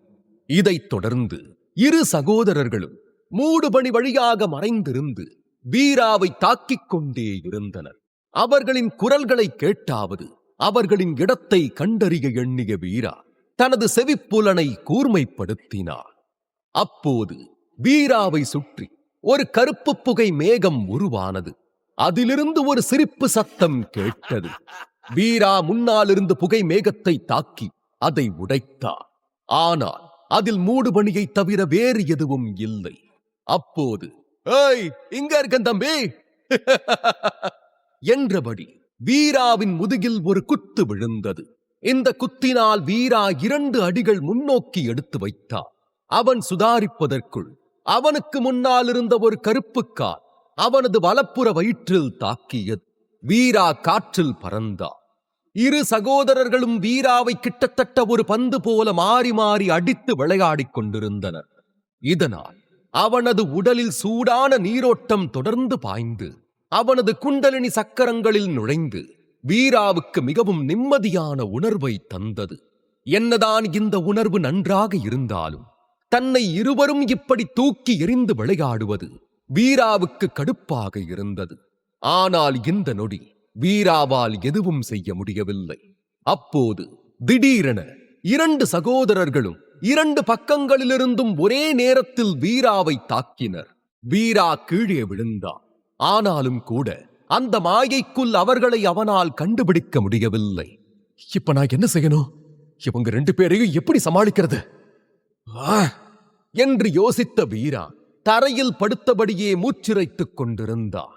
இதைத் தொடர்ந்து இரு சகோதரர்களும் மூடுபனி வழியாக மறைந்திருந்து வீராவை தாக்கிக் கொண்டே இருந்தனர். அவர்களின் குரல்களை கேட்டாவது அவர்களின் இடத்தை கண்டறிய எண்ணிய வீரா தனது செவிப்புலனை கூர்மைப்படுத்தினார். அப்போது வீராவை சுற்றி ஒரு கருப்பு புகை மேகம் உருவானது. அதிலிருந்து ஒரு சிரிப்பு சத்தம் கேட்டது. வீரா முன்னாலிருந்து புகை மேகத்தை தாக்கி அதை உடைத்தார். ஆனால் அதில் மூடுபனியை தவிர வேறு எதுவும் இல்லை. அப்போது, ஏய், இங்க இருக்கேன் தம்பி என்றபடி வீராவின் முதுகில் ஒரு குத்து விழுந்தது. இந்த குத்தினால் வீரா 2 அடிகள் முன்னோக்கி எடுத்து வைத்தார். அவன் சுதாரிப்பதற்குள் அவனுக்கு முன்னால் இருந்த ஒரு கருப்பு கால் அவனது வலப்புற வயிற்றில் தாக்கியது. வீரா காற்றில் பறந்தான். இரு சகோதரர்களும் வீராவை கிட்டத்தட்ட ஒரு பந்து போல மாறி மாறி அடித்து விளையாடிக் கொண்டிருந்தனர். இதனால் அவனது உடலில் சூடான நீரோட்டம் தொடர்ந்து பாய்ந்து அவனது குண்டலினி சக்கரங்களில் நுழைந்து வீராவுக்கு மிகவும் நிம்மதியான உணர்வை தந்தது. என்னதான் இந்த உணர்வு நன்றாக இருந்தாலும் தன்னை இருவரும் இப்படி தூக்கி எறிந்து விளையாடுவது வீராவுக்கு கடுப்பாக இருந்தது. ஆனால் இந்த நொடி வீராவால் எதுவும் செய்ய முடியவில்லை. அப்போது திடீரென 2 சகோதரர்களும் 2 பக்கங்களிலிருந்தும் ஒரே நேரத்தில் வீராவை தாக்கினர். வீரா கீழே விழுந்தான். ஆனாலும் கூட அந்த மாயைக்குள் அவர்களை அவனால் கண்டுபிடிக்க முடியவில்லை. இப்ப நான் என்ன செய்யணும்? இவங்க 2 பேரையும் எப்படி சமாளிக்கிறது என்று யோசித்த வீரா தரையில் படுத்தபடியே மூச்சிறைத்துக் கொண்டிருந்தான்.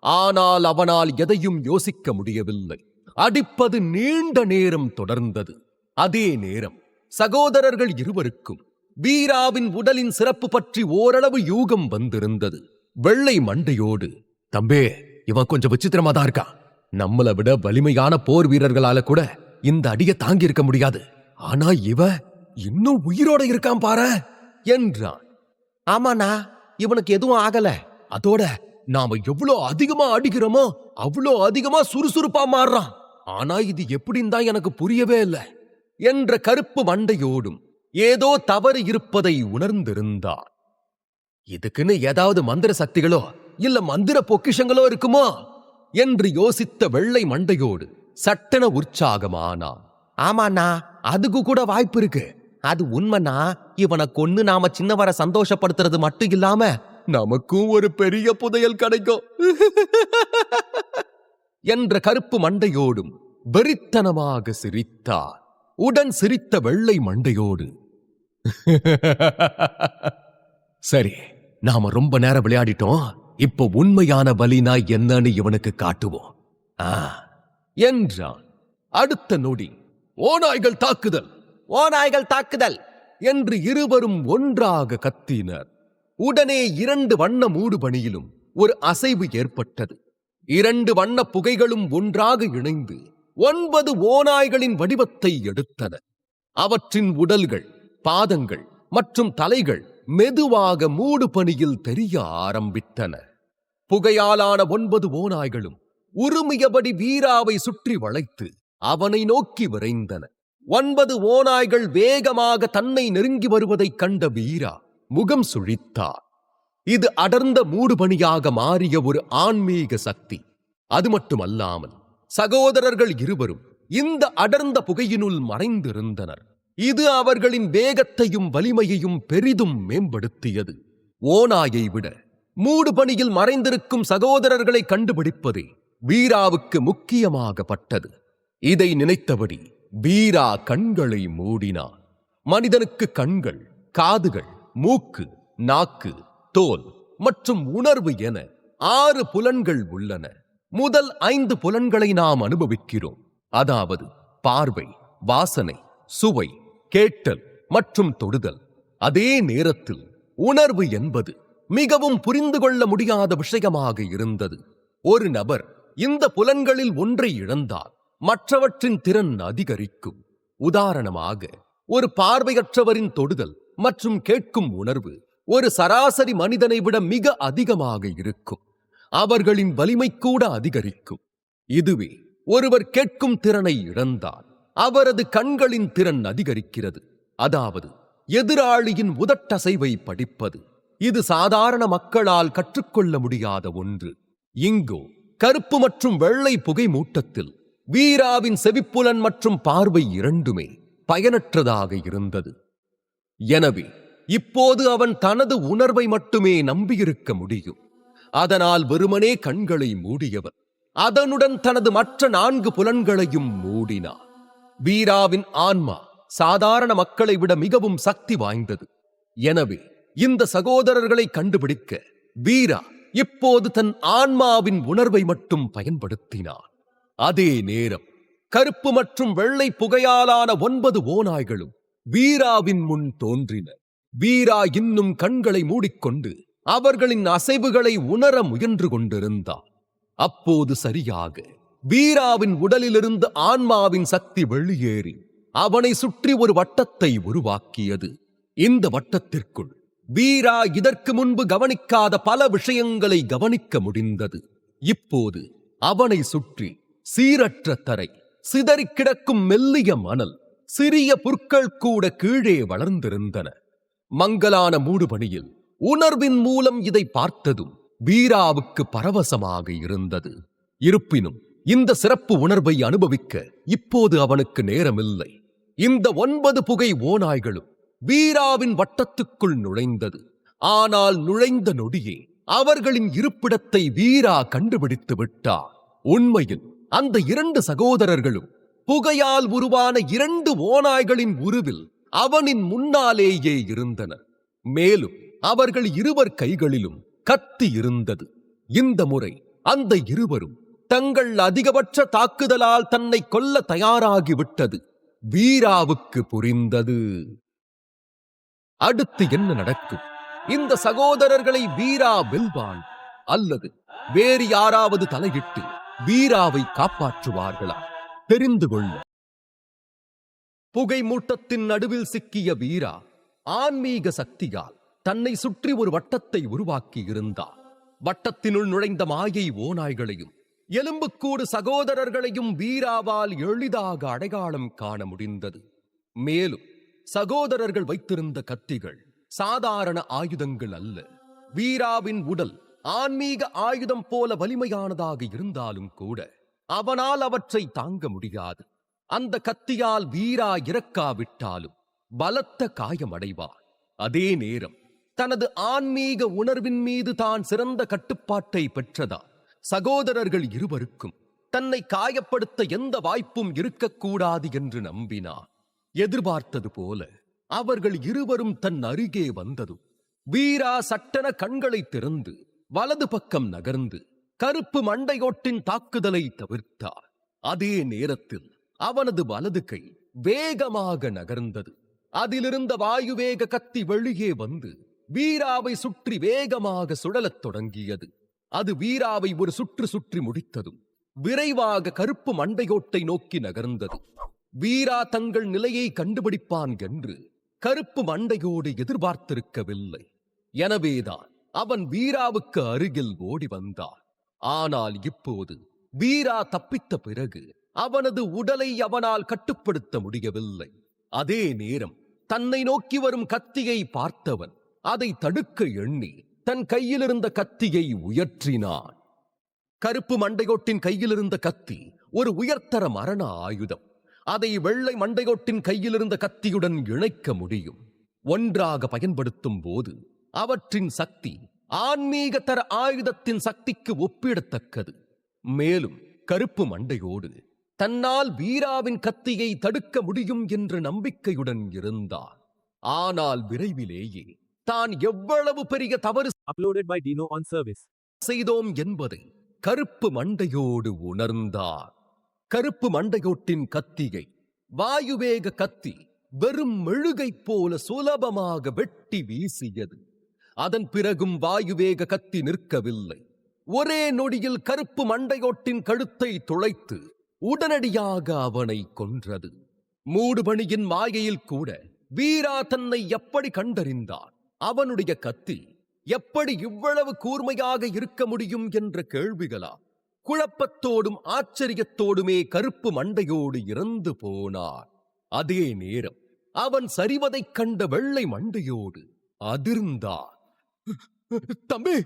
ஆனால் அவனால் எதையும் யோசிக்க முடியவில்லை. அடிப்பது நீண்ட நேரம் தொடர்ந்தது. அதே நேரம் சகோதரர்கள் இருவருக்கும் வீராவின் உடலின் சிறப்பு பற்றி ஓரளவு யூகம் வந்திருந்தது. வெள்ளை மண்டையோடு, தம்பே, இவன் கொஞ்சம் விசித்திரமா தான் இருக்கான். நம்மளை விட வலிமையான போர் வீரர்களால கூட இந்த அடியை தாங்கி இருக்க முடியாது. ஆனா இவன் இன்னும் உயிரோட இருக்கான் பாரு என்றான். ஆமாண்ணா, இவனுக்கு எதுவும் ஆகல. அதோட நாம எவ்வளோ அதிகமா அடிக்கிறோமோ அவ்வளோ அதிகமா சுறுசுறுப்பா மாறுறான். ஆனா இது எப்படின்னு தான் எனக்கு புரியவே இல்லை என்ற கருப்பு மண்டையோடும் ஏதோ தவறு இருப்பதை உணர்ந்திருந்தான். இதுக்குன்னு ஏதாவது மந்திர சக்திகளோ இல்ல மந்திர பொக்கிஷங்களோ இருக்குமோ என்று யோசித்த வெள்ளை மண்டையோடு சட்டென உற்சாகமானான். ஆமாண்ணா, அதுக்கு கூட வாய்ப்பு இருக்கு. அது உண்மைனா இவனை கொன்னு நாம சின்னவரை சந்தோஷப்படுத்துறது மட்டும் இல்லாம நமக்கும் ஒரு பெரிய புதையல் கிடைக்கும் என்ற கருப்பு மண்டையோடும் வெறித்தனமாக சிரித்தார். உடன் சிரித்த வெள்ளை மண்டையோடு, சரி, நாம ரொம்ப நேரம் விளையாடிட்டோம். இப்போ உண்மையான பலினா என்னன்னு இவனுக்கு காட்டுவோம் என்றான். அடுத்த நொடி ஓநாய்கள் தாக்குதல், ஓநாய்கள் தாக்குதல் என்று இருவரும் ஒன்றாக கத்தினர். உடனே 2 வண்ண மூடுபனியிலும் ஒரு அசைவு ஏற்பட்டது. 2 வண்ண புகைகளும் ஒன்றாக இணைந்து 9 ஓநாய்களின் வடிவத்தை எடுத்தன. அவற்றின் உடல்கள், பாதங்கள் மற்றும் தலைகள் மெதுவாக மூடு பனியில் தெரிய ஆரம்பித்தன. புகையாலான 9 ஓநாய்களும் உருமியபடி வீராவை சுற்றி வளைத்து அவனை நோக்கி விரைந்தன. 9 ஓநாய்கள் வேகமாக தன்னை நெருங்கி வருவதைக் கண்ட வீரா முகம் சுழித்தார். இது அடர்ந்த மூடுபனியாக மாறிய ஒரு ஆன்மீக சக்தி. அது மட்டுமல்லாமல் சகோதரர்கள் இருவரும் இந்த அடர்ந்த புகையினுள் மறைந்திருந்தனர். இது அவர்களின் வேகத்தையும் வலிமையையும் பெரிதும் மேம்படுத்தியது. ஓநாயை விட மூடுபனியில் மறைந்திருக்கும் சகோதரர்களை கண்டுபிடிப்பதே வீராவுக்கு முக்கியமாகப்பட்டது. இதை நினைத்தபடி வீரா கண்களை மூடினான். மனிதனுக்கு கண்கள், காதுகள், மூக்கு, நாக்கு, தோல் மற்றும் உணர்வு என 6 புலன்கள் உள்ளன. முதல் 5 புலன்களை நாம் அனுபவிக்கிறோம். அதாவது பார்வை, வாசனை, சுவை, கேட்டல் மற்றும் தொடுதல். அதே நேரத்தில் உணர்வு என்பது மிகவும் புரிந்து கொள்ள முடியாத விஷயமாக இருந்தது. ஒரு நபர் இந்த புலன்களில் ஒன்றை இழந்தால் மற்றவற்றின் திறன் அதிகரிக்கும். உதாரணமாக, ஒரு பார்வையற்றவரின் தொடுதல் மற்றும் கேட்கும் உணர்வு ஒரு சராசரி மனிதனை விட மிக அதிகமாக இருக்கும். அவர்களின் வலிமை கூட அதிகரிக்கும். இதுவே ஒருவர் கேட்கும் திறனை இழந்தால் அவரது கண்களின் திறன் அதிகரிக்கிறது. அதாவது எதிராளியின் உதட்டசைவை படிப்பது. இது சாதாரண மக்களால் கற்றுக்கொள்ள முடியாத ஒன்று. இங்கோ கருப்பு மற்றும் வெள்ளை புகை மூட்டத்தில் வீராவின் செவிப்புலன் மற்றும் பார்வை இரண்டுமே பயனற்றதாக இருந்தது. எனவே இப்போது அவன் தனது உணர்வை மட்டுமே நம்பியிருக்க முடியும். அதனால் வெறுமனே கண்களை மூடியவர் அதனுடன் தனது மற்ற 4 புலன்களையும் மூடினார். வீராவின் ஆன்மா சாதாரண மக்களை விட மிகவும் சக்தி வாய்ந்தது. எனவே இந்த சகோதரர்களை கண்டுபிடிக்க வீரா இப்போது தன் ஆன்மாவின் உணர்வை மட்டும் பயன்படுத்தினார். அதே நேரம் கருப்பு மற்றும் வெள்ளை புகையாலான 9 ஓநாய்களும் வீராவின் முன் தோன்றின. வீரா இன்னும் கண்களை மூடிக்கொண்டு அவர்களின் அசைவுகளை உணர முயன்று கொண்டிருந்தார். அப்போது சரியாக வீராவின் உடலிலிருந்து ஆன்மாவின் சக்தி வெளியேறி அவனை சுற்றி ஒரு வட்டத்தை உருவாக்கியது. இந்த வட்டத்திற்குள் வீரா இதற்கு முன்பு கவனிக்காத பல விஷயங்களை கவனிக்க முடிந்தது. இப்போது அவனை சுற்றி சீரற்ற தரை, சிதறிக் கிடக்கும் மெல்லிய மணல், சிறிய புற்கள் கூட கீழே வளர்ந்திருந்தன. மங்கலான மூடுபனியில் உணர்வின் மூலம் இதை பார்த்ததும் வீராவுக்கு பரவசமாக இருந்தது. இருப்பினும் இந்த சிறப்பு உணர்வை அனுபவிக்க இப்போது அவனுக்கு நேரமில்லை. இந்த 9 புகை ஓநாய்களும் வீராவின் வட்டத்துக்குள் நுழைந்தது. ஆனால் நுழைந்த நொடியே அவர்களின் இருப்பிடத்தை வீரா கண்டுபிடித்து விட்டார். உண்மையில் அந்த 2 சகோதரர்களும் புகையால் உருவான 2 ஓநாய்களின் உருவில் அவனின் முன்னாலேயே இருந்தனர். மேலும் அவர்கள் இருவர் கைகளிலும் கத்தி இருந்தது. இந்த முறை அந்த இருவரும் தங்கள் அதிகபட்ச தாக்குதலால் தன்னை கொல்ல தயாராகிவிட்டது வீராவுக்கு புரிந்தது. அடுத்து என்ன நடக்கும்? இந்த சகோதரர்களை வீரா வெல்வான் அல்லது வேறு யாராவது தலையிட்டு வீராவை காப்பாற்றுவார்களா? தெரிந்து கொள்ள புகை மூட்டத்தின் நடுவில் சிக்கிய வீரா ஆன்மீக சக்தியால் தன்னை சுற்றி ஒரு வட்டத்தை உருவாக்கி இருந்தார். வட்டத்தினுள் நுழைந்த மாயை ஓநாய்களையும் எலும்புக்கூடு சகோதரர்களையும் வீராவால் எளிதாக அடையாளம் காண முடிந்தது. மேலும் சகோதரர்கள் வைத்திருந்த கத்திகள் சாதாரண ஆயுதங்கள் அல்ல. வீராவின் உடல் ஆன்மீக ஆயுதம் போல வலிமையானதாக இருந்தாலும் கூட அவனால் அவற்றை தாங்க முடியாது. அந்த கத்தியால் வீரா இறக்காவிட்டாலும் பலத்த காயமடைவார். அதே நேரம் தனது ஆன்மீக உணர்வின் மீது தான் சிறந்த கட்டுப்பாட்டை பெற்றதால் சகோதரர்கள் இருவருக்கும் தன்னை காயப்படுத்த எந்த வாய்ப்பும் இருக்கக்கூடாது என்று நம்பினார். எதிர்பார்த்தது போல அவர்கள் இருவரும் தன் அருகே வந்ததும் வீரா சட்டென கண்களை திறந்து வலது பக்கம் நகர்ந்து கருப்பு மண்டையோட்டின் தாக்குதலை தவிர்த்தார். அதே நேரத்தில் அவனது வலது கை வேகமாக நகர்ந்தது. அதிலிருந்த வாயுவேக கத்தி வெளியே வந்து வீராவை சுற்றி வேகமாக சுழலத் தொடங்கியது. அது வீராவை ஒரு சுற்று சுற்றி முடித்ததும் விரைவாக கருப்பு மண்டையோட்டை நோக்கி நகர்ந்தது. வீரா தங்கள் நிலையை கண்டுபிடிப்பான் என்று கருப்பு மண்டையோடு எதிர்பார்த்திருக்கவில்லை. எனவேதான் அவன் வீராவுக்கு அருகில் ஓடி வந்தான். ஆனால் இப்போது வீரா தப்பித்த பிறகு அவனது உடலை அவனால் கட்டுப்படுத்த முடியவில்லை. அதே நேரம் தன்னை நோக்கி வரும் கத்தியை பார்த்தவன் அதை தடுக்க எண்ணி தன் கையிலிருந்த கத்தியை உயர்த்தினான். கருப்பு மண்டையோட்டின் கையிலிருந்த கத்தி ஒரு உயர்தர மரண ஆயுதம். அதை வெள்ளை மண்டையோட்டின் கையிலிருந்த கத்தியுடன் இணைக்க முடியும். ஒன்றாக பயன்படுத்தும் போது அவற்றின் சக்தி ஆன்மீக தர ஆயுதத்தின் சக்திக்கு ஒப்பிடத்தக்கது. மேலும் கருப்பு மண்டையோடு தன்னால் வீராவின் கத்தியை தடுக்க முடியும் என்ற நம்பிக்கையுடன் இருந்தான். ஆனால் விரைவிலேயே தான் எவ்வளவு பெரிய தவறு Uploaded by Dino on service. செய்தோம் என்பதை கருப்பு மண்டையோடு உணர்ந்தார். கருப்பு மண்டையோட்டின் கத்தியை வாயுவேக கத்தி வெறும் மெழுகை போல சுலபமாக வெட்டி வீசியது. அதன் பிறகும் வாயுவேக கத்தி நிற்கவில்லை. ஒரே நொடியில் கருப்பு மண்டையோட்டின் கழுத்தை துளைத்து உடனடியாக அவனை கொன்றது. மூடுபனியின் மாயையில் கூட வீரா தன்னை எப்படி கண்டறிந்தான்? அவனுடைய கத்தி எப்படி இவ்வளவு கூர்மையாக இருக்க முடியும் என்ற கேள்விகளா குழப்பத்தோடும் ஆச்சரியத்தோடுமே கருப்பு மண்டையோடு இறந்து போனார். அதே நேரம் அவன் சரிவதைக் கண்ட வெள்ளை மண்டையோடு அதிர்ந்தான். தம்பி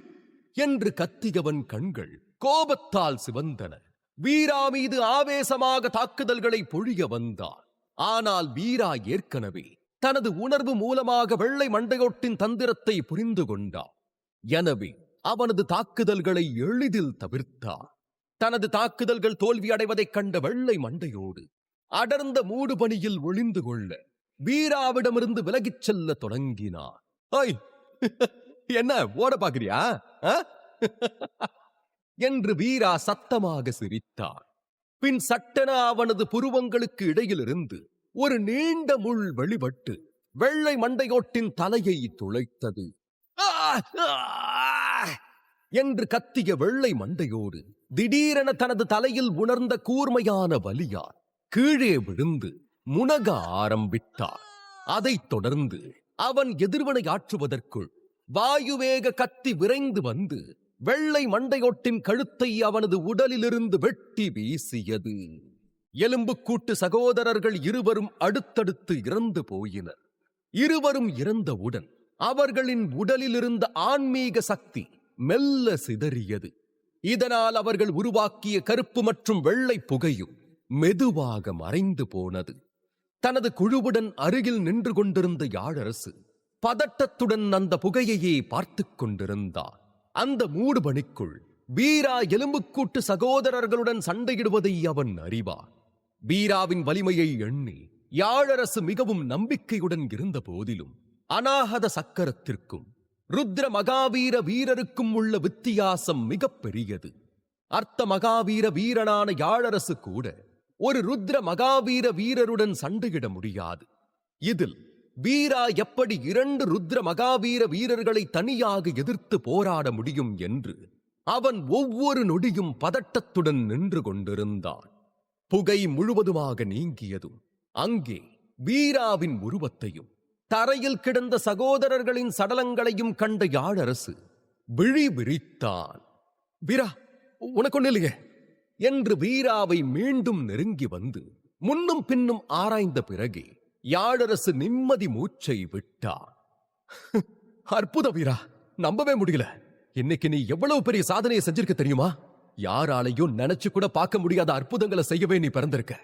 என்று கத்தியவன் கண்கள் கோபத்தால் சிவந்தன. வீரா மீது ஆவேசமாக தாக்குதல்களை பொழிய வந்தான். ஆனால் வீரா ஏற்கனவே தனது உணர்வு மூலமாக வெள்ளை மண்டையோட்டின் தந்திரத்தை புரிந்து கொண்டான். எனவே அவனது தாக்குதல்களை எளிதில் தவிர்த்தான். தனது தாக்குதல்கள் தோல்வி அடைவதைக் கண்ட வெள்ளை மண்டையோடு அடர்ந்த மூடுபனியில் ஒளிந்து கொள்ள வீராவிடமிருந்து விலகிச் செல்ல தொடங்கினான். என்ன ஓட பாக்குறியா என்று வீரா சத்தமாக சிரித்தான். பின் சட்டென அவனது புருவங்களுக்கு இடையிலிருந்து ஒரு நீண்ட முள் வெளிப்பட்டு வெள்ளை மண்டையோட்டின் தலையை துளைத்தது. என்று கத்திய வெள்ளை மண்டையோடு திடீரென தனது தலையில் உணர்ந்த கூர்மையான வலியால் கீழே விழுந்து முனக ஆரம்பித்தார். அதைத் தொடர்ந்து அவன் எதிர்வினை ஆற்றுவதற்குள் வாயுவேக கத்தி விரைந்து வந்து வெள்ளை மண்டையோட்டின் கழுத்தை அவனது உடலிலிருந்து வெட்டி வீசியது. எலும்புக்கூட்டு சகோதரர்கள் இருவரும் அடுத்தடுத்து இறந்து போயினர். இருவரும் இறந்தவுடன் அவர்களின் உடலில் இருந்த ஆன்மீக சக்தி மெல்ல சிதறியது. இதனால் அவர்கள் உருவாக்கிய கருப்பு மற்றும் வெள்ளை புகையும் மெதுவாக மறைந்து போனது. தனது குழுவுடன் அருகில் நின்று கொண்டிருந்த யாழரசு பதட்டத்துடன் அந்த புகையையே பார்த்துக் கொண்டிருந்தார். அந்த மூடுபனிக்குள் வீரா எலும்புக்கூட்டு சகோதரர்களுடன் சண்டையிடுவதை அவன் அறிவான். வீராவின் வலிமையை எண்ணி யாழரசு மிகவும் நம்பிக்கையுடன் இருந்த போதிலும் அநாகத சக்கரத்திற்கும் ருத்ர மகாவீர வீரருக்கும் உள்ள வித்தியாசம் மிகப் பெரியது. அர்த்த மகாவீர வீரனான யாழரசு கூட ஒரு ருத்ர மகாவீர வீரருடன் சண்டையிட முடியாது. இதில் வீரா எப்படி 2 ருத்ர மகாவீர வீரர்களை தனியாக எதிர்த்து போராட முடியும் என்று அவன் ஒவ்வொரு நொடியும் பதட்டத்துடன் நின்று கொண்டிருந்தான். புகை முழுவதுமாக நீங்கியதும் அங்கே வீராவின் உருவத்தையும் தரையில் கிடந்த சகோதரர்களின் சடலங்களையும் கண்ட யாழரசு விழி விரித்தான். வீரா, உனக்கு ஒண்ணு இல்லையே என்று வீராவை மீண்டும் நெருங்கி வந்து முன்னும் பின்னும் ஆராய்ந்த பிறகே யாழரசு நிம்மதி மூச்சை விட்டார். அற்புதம் வீரா, நம்பவே முடியல. இன்னைக்கு நீ எவ்வளவு பெரிய சாதனையை செஞ்சிருக்க தெரியுமா? யாராலையும் நினைச்சு கூட பார்க்க முடியாத அற்புதங்களை செய்யவே நீ பிறந்திருக்க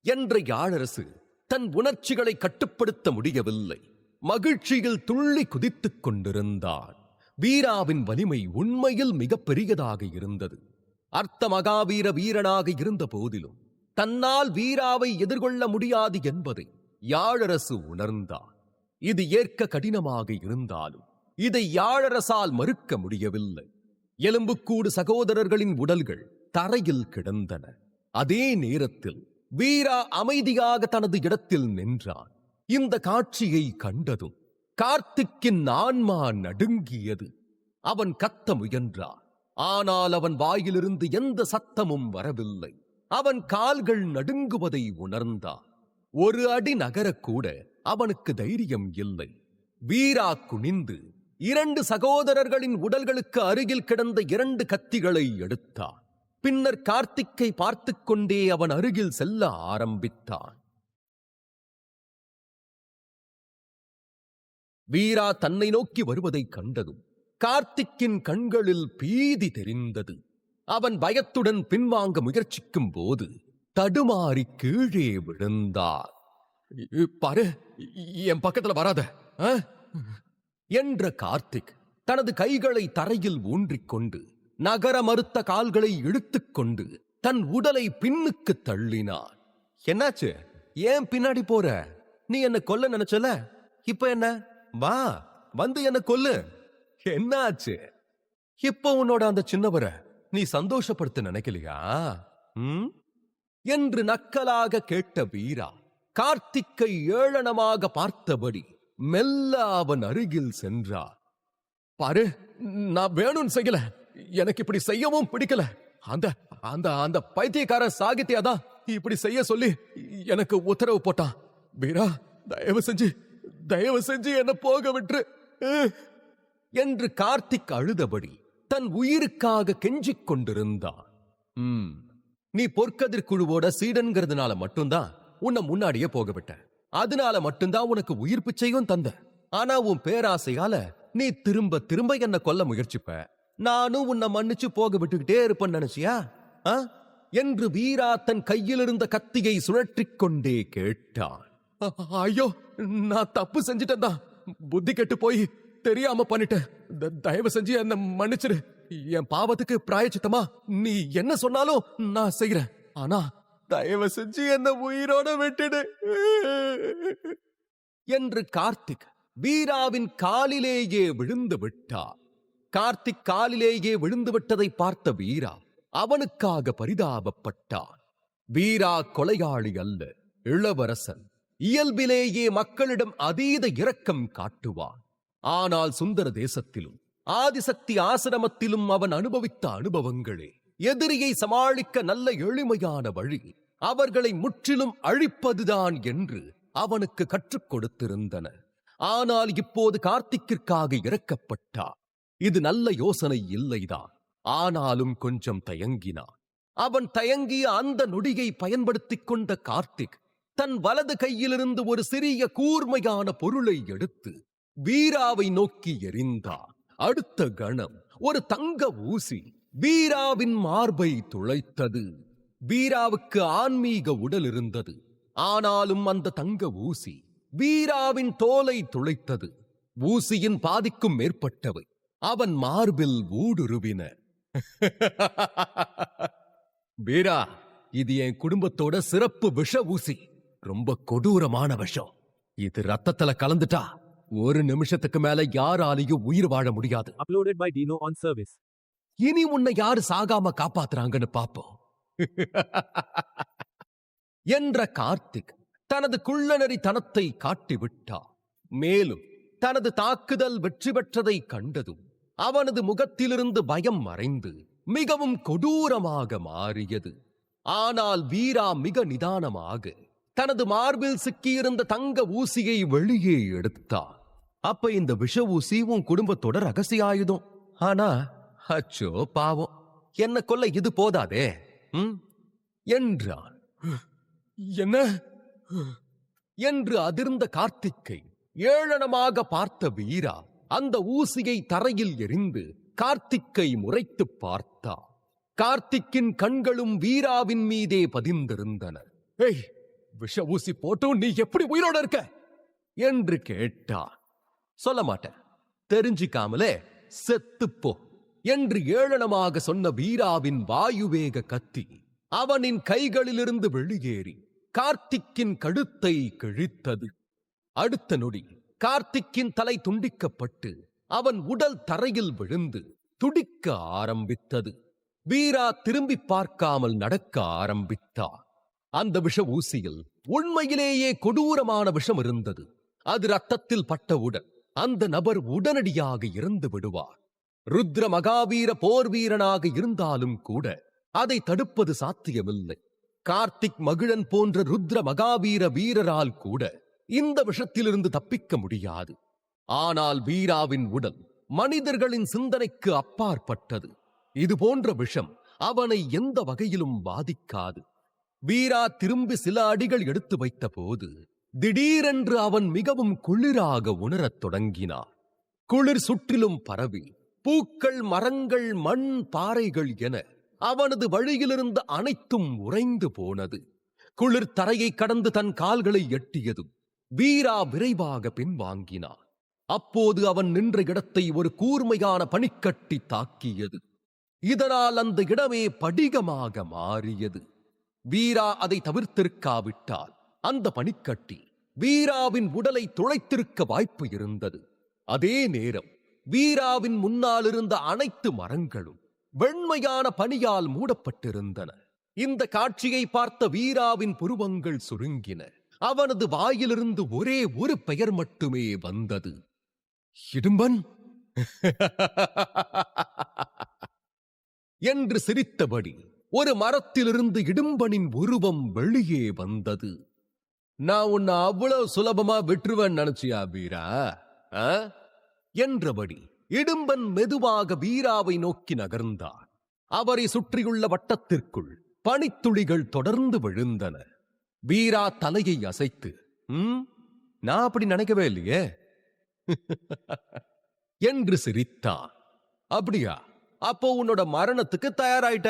என்ற யாழரசு தன் உணர்ச்சிகளை கட்டுப்படுத்த முடியவில்லை. மகிழ்ச்சியில் துள்ளி குதித்துக் கொண்டிருந்தான். வீராவின் வலிமை உண்மையில் மிக பெரியதாக இருந்தது. அர்த்த மகாவீர வீரனாக இருந்த போதிலும் தன்னால் வீராவை எதிர்கொள்ள முடியாது என்பதை யாழரசு உணர்ந்தார். இது ஏற்க கடினமாக இருந்தாலும் இதை யாழரசால் மறுக்க முடியவில்லை. எலும்புக்கூடு சகோதரர்களின் உடல்கள் தரையில் கிடந்தன. அதே நேரத்தில் வீரா அமைதியாக தனது இடத்தில் நின்றான். இந்த காட்சியை கண்டதும் கார்த்திக்கின் ஆன்மா நடுங்கியது. அவன் கத்த முயன்றான். ஆனால் அவன் வாயிலிருந்து எந்த சத்தமும் வரவில்லை. அவன் கால்கள் நடுங்குவதை உணர்ந்தான். ஒரு அடி நகரக்கூட அவனுக்கு தைரியம் இல்லை. வீரா குனிந்து 2 சகோதரர்களின் உடல்களுக்கு அருகில் கிடந்த 2 கத்திகளை எடுத்தான். பின்னர் கார்த்திக்கை பார்த்துக் கொண்டே அவன் அருகில் செல்ல ஆரம்பித்தான். வீரா தன்னை நோக்கி வருவதைக் கண்டதும் கார்த்திக்கின் கண்களில் பீதி தெரிந்தது. அவன் பயத்துடன் பின்வாங்க முயற்சிக்கும் போது தடுமாறி கீழே விழுந்தார். பாரு, என் பக்கத்துல வராத என்ற கார்த்திக் தனது கைகளை தரையில் ஊன்றிக்கொண்டு நகர மறுத்த கால்களை இழுத்துக்கொண்டு தன் உடலை பின்னுக்கு தள்ளினான். என்னாச்சு? ஏன் பின்னாடி போற? நீ என்ன கொல்ல நினைச்சல, இப்ப என்ன? வா, வந்து என்ன கொல்லு. என்னாச்சு? இப்ப உன்னோட அந்த சின்னவரை நீ சந்தோஷப்படுத்த நினைக்கலையா என்று நக்கலாக கேட்ட வீரா கார்த்திக்கை ஏளனமாக பார்த்தபடி மெல்ல அவன் அருகில் சென்றார். பாரு, நான் வேணும்னு செய்யல, எனக்கு இப்படி செய்யவும் பிடிக்கல. அந்த அந்த அந்த பைத்தியக்கார சாகித்யாதான் இப்படி செய்ய சொல்லி எனக்கு உத்தரவு போட்டான். வீரா, தயவு செஞ்சு என்ன போக விட்டு என்று கார்த்திக் அழுதபடி தன் உயிருக்காக கெஞ்சிக் கொண்டிருந்தான். நீ பொற்கதிர் குழுவோட சீடன்கிறதுனால மட்டும்தான் உன்னை முன்னாடியே போக விட்ட. அதனால மட்டும்தான் உனக்கு உயிர் பிச்சையும் தந்த. ஆனா உன் பேராசையால நீ திரும்ப திரும்ப என்ன கொல்ல முயற்சிப்ப. நானும் உன்னை மன்னிச்சு போக விட்டுக்கிட்டே இருப்பேன்னு நினைச்சியா என்று வீரா தன் கையில் இருந்த கத்தியை சுழற்றிக் கொண்டே கேட்டான். ஐயோ, நான் தப்பு செஞ்சிட்டேன் தான். புத்தி கெட்டு போய் தெரியாம பண்ணிட்டேன். தயவு செஞ்சு என்ன மன்னிச்சிரு. என் பாவத்துக்கு பிராயச்சித்தமா நீ என்ன சொன்னாலும் நான் செய்யறேன். ஆனா தயவு செஞ்சு என்ன உயிரோட விட்டுடு என்று கார்த்திக் வீராவின் காலிலேயே விழுந்து விட்டார். கார்த்திக் காலிலேயே விழுந்து விட்டதை பார்த்த வீரா அவனுக்காக பரிதாபப்பட்டான். வீரா கொலையாளி அல்ல, இளவரசன். இயல்பிலேயே மக்களிடம் அதீத இரக்கம் காட்டுவான். ஆனால் சுந்தர தேசத்திலும் ஆதிசக்தி ஆசிரமத்திலும் அவன் அனுபவித்த அனுபவங்களே எதிரியை சமாளிக்க நல்ல எளிமையான வழி, அவர்களை முற்றிலும் அழிப்பதுதான் என்று அவனுக்கு கற்றுக் கொடுத்திருந்தன. ஆனால் இப்போது கார்த்திக்கிற்காக இறக்கப்பட்டார். இது நல்ல யோசனை இல்லைதான். ஆனாலும் கொஞ்சம் தயங்கினான். அவன் தயங்கிய அந்த நொடியை பயன்படுத்திக் கொண்ட கார்த்திக் தன் வலது கையிலிருந்து ஒரு சிறிய கூர்மையான பொருளை எடுத்து வீராவை நோக்கி எறிந்தான். அடுத்த கணம் ஒரு தங்க ஊசி வீராவின் மார்பை துளைத்தது. வீராவுக்கு ஆன்மீக உடல் இருந்தது. ஆனாலும் அந்த தங்க ஊசி வீராவின் தோலை துளைத்தது. ஊசியின் பாதிக்கும் மேற்பட்டவை அவன் மார்பில் ஊடுருவின. வீரா, இது என் குடும்பத்தோட சிறப்பு விஷ ஊசி. ரொம்ப கொடூரமான விஷம். இது ரத்தத்துல கலந்துட்டா ஒரு நிமிஷத்துக்கு மேல யாராலையும் உயிர் வாழ முடியாது. Uploaded by Dino on service. இனி உன்னை யாரு சாகாம காப்பாத்துறாங்கன்னு பாப்போம் என்ற கார்த்திக் தனது குள்ளநரி தனத்தை காட்டிவிட்டார். மேலும் தனது தாக்குதல் வெற்றி பெற்றதை கண்டதும் அவனது முகத்திலிருந்து பயம் மறைந்து மிகவும் கொடூரமாக மாறியது. ஆனால் வீரா மிக நிதானமாக தனது மார்பில் சிக்கியிருந்த தங்க ஊசியை வெளியே எடுத்தார். அப்ப இந்த விஷ ஊசி உன் குடும்பத்தோட ரகசிய ஆயுதம். ஆனா அச்சோ பாவம், என்ன கொல்ல இது போதாதே என்றான். என்ன என்று அதிர்ந்த கார்த்திக்கை ஏளனமாக பார்த்த வீரா அந்த ஊசியை தரையில் எறிந்து கார்த்திக்கை முறைத்து பார்த்தார். கார்த்திக்கின் கண்களும் வீராவின் மீதே பதிந்திருந்தன. ஏய், விஷ ஊசி போட்டும் நீ எப்படி உயிரோட இருக்க என்று கேட்டார். சொல்ல மாட்டேன், தெரிஞ்சிக்காமலே செத்துப்போ என்று ஏளனமாக சொன்ன வீராவின் வாயுவேக கத்தி அவனின் கைகளிலிருந்து வெளியேறி கார்த்திக்கின் கழுத்தை கிழித்தது. அடுத்த நொடி கார்த்திக்கின் தலை துண்டிக்கப்பட்டு அவன் உடல் தரையில் விழுந்து துடிக்க ஆரம்பித்தது. வீரா திரும்பி பார்க்காமல் நடக்க ஆரம்பித்தார். அந்த விஷ ஊசியில் உண்மையிலேயே கொடூரமான விஷம் இருந்தது. அது ரத்தத்தில் பட்டவுடன் அந்த நபர் உடனடியாக இறந்து விடுவார். ருத்ர மகாவீர போர் வீரனாக இருந்தாலும் கூட அதை தடுப்பது சாத்தியமில்லை. கார்த்திக் மகிழன் போன்ற ருத்ர மகாவீர வீரரால் கூட இந்த விஷத்திலிருந்து தப்பிக்க முடியாது. ஆனால் வீராவின் உடல் மனிதர்களின் சிந்தனைக்கு அப்பாற்பட்டது. இது போன்ற விஷம் அவனை எந்த வகையிலும் பாதிக்காது. வீரா திரும்பி சில அடிகள் எடுத்து வைத்த போது திடீரென்று அவன் மிகவும் குளிராக உணரத் தொடங்கினான். குளிர் சுற்றிலும் பரவி பூக்கள், மரங்கள், மண், பாறைகள் என அவனது வழியிலிருந்து அனைத்தும் உறைந்து போனது. குளிர் தரையை கடந்து தன் கால்களை எட்டியதும் வீரா விரைவாக பின்வாங்கினான். அப்போது அவன் நின்ற இடத்தை ஒரு கூர்மையான பனிக்கட்டி தாக்கியது. இதனால் அந்த இடமே படிகமாக மாறியது. வீரா அதை தவிர்த்திருக்காவிட்டால் அந்த பனிக்கட்டி வீராவின் உடலை துளைத்திருக்க வாய்ப்பு இருந்தது. அதே நேரம் வீராவின் முன்னால் இருந்த அனைத்து மரங்களும் வெண்மையான பனியால் மூடப்பட்டிருந்தன. இந்த காட்சியை பார்த்த வீராவின் புருவங்கள் சுருங்கின. அவனது வாயிலிருந்து ஒரே ஒரு பெயர் மட்டுமே வந்தது, இடும்பன். என்று சிரித்தபடி ஒரு மரத்திலிருந்து இடும்பனின் உருவம் வெளியே வந்தது. நான் உன்னை அவ்வளவு சுலபமா விட்டுருவேன் நினைச்சியா வீரா? என்றபடி இடும்பன் மெதுவாக வீராவை நோக்கி நகர்ந்தான். அவரை சுற்றியுள்ள வட்டத்திற்குள் பனித்துளிகள் தொடர்ந்து விழுந்தன. வீரா தலையை அசைத்து, நான் அப்படி நினைக்கவே இல்லையே என்று சிரித்தான். அப்படியா? அப்போ உன்னோட மரணத்துக்கு தயாராயிட்ட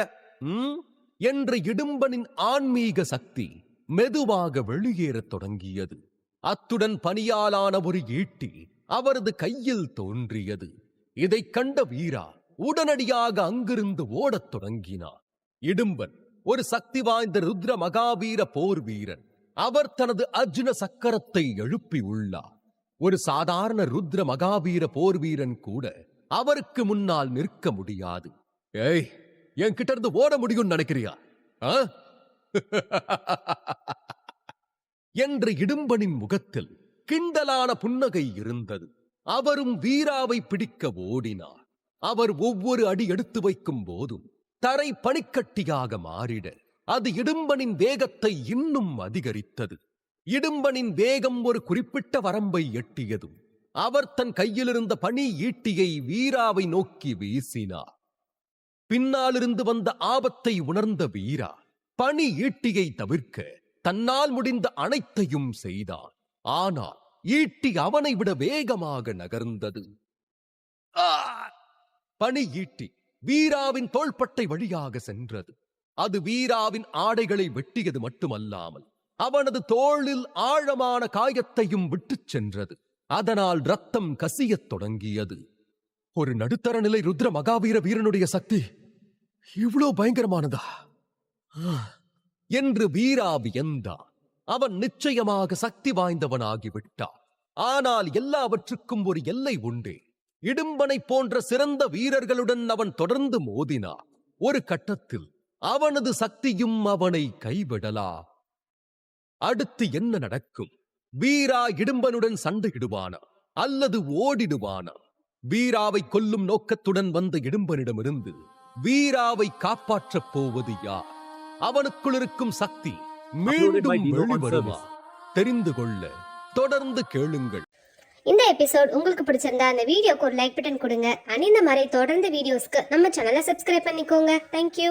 என்ற இடும்பனின் ஆன்மீக சக்தி மெதுவாக வெளியேறத் தொடங்கியது. அத்துடன் பனியாலான ஒரு ஈட்டி அவரது கையில் தோன்றியது. இதைக் கண்ட வீரா உடனடியாக அங்கிருந்து ஓடத் தொடங்கினார். இடும்பன் ஒரு சக்தி வாய்ந்த ருத்ர மகாவீர போர் வீரன். அவர் தனது அர்ஜுன சக்கரத்தை எழுப்பி உள்ளார். ஒரு சாதாரண ருத்ர மகாவீர போர் வீரன் கூட அவருக்கு முன்னால் நிற்க முடியாது. ஏய், என்கிட்ட இருந்து ஓட முடியும் நினைக்கிறியா? என்ற இடும்பனின் முகத்தில் கிண்டலான புன்னகை இருந்தது. அவரும் வீராவை பிடிக்க ஓடினார். அவர் ஒவ்வொரு அடி எடுத்து வைக்கும் போதும் தரை பனிக்கட்டியாக மாறிட அது இடும்பனின் வேகத்தை இன்னும் அதிகரித்தது. இடும்பனின் வேகம் ஒரு குறிப்பிட்ட வரம்பை எட்டியதும் அவர் தன் கையிலிருந்த பனி ஈட்டியை வீராவை நோக்கி வீசினார். பின்னாலிருந்து வந்த ஆபத்தை உணர்ந்த வீரா பனி ஈட்டியை தவிர்க்க தன்னால் முடிந்த அனைத்தையும் செய்தான். ஆனால் ஈட்டி அவனை விட வேகமாக நகர்ந்தது. பனி ஈட்டி வீராவின் தோள்பட்டை வழியாக சென்றது. அது வீராவின் ஆடைகளை வெட்டியது மட்டுமல்லாமல் அவனது தோளில் ஆழமான காயத்தையும் விட்டுச் சென்றது. அதனால் ரத்தம் கசியத் தொடங்கியது. ஒரு நடுத்தர நிலை ருத்ர மகாவீர வீரனுடைய சக்தி இவ்வளோ பயங்கரமானதா என்று வீரா வியந்தான். அவன் நிச்சயமாக சக்தி வாய்ந்தவனாகிவிட்டான். ஆனால் எல்லாவற்றுக்கும் ஒரு எல்லை உண்டே. இடும்பனை போன்ற சிறந்த வீரர்களுடன் அவன் தொடர்ந்து மோதினான். ஒரு கட்டத்தில் அவனது சக்தியும் அவனை கைவிடலாம். அடுத்து என்ன நடக்கும்? வீரா இடும்பனுடன் சண்டையிடுவானா அல்லது ஓடிடுவானா? வீராவை கொல்லும் நோக்கத்துடன் வந்த இடும்பனிடமிருந்து வீராவை காப்பாற்றப் போவது யார்? அவனுக்குள் இருக்கும் சக்தி மீண்டும் வெளிவருமா? தெரிந்து கொள்ள தொடர்ந்து கேளுங்கள். இந்த எபிசோட் உங்களுக்கு பிடிச்சிருந்தா அந்த வீடியோக்கு ஒரு லைக் பட்டன் கொடுங்க. இந்த மாதிரி தொடர்ந்து வீடியோஸ்க்கு நம்ம சேனலை சப்ஸ்கிரைப் பண்ணிக்கோங்க. தேங்க்யூ.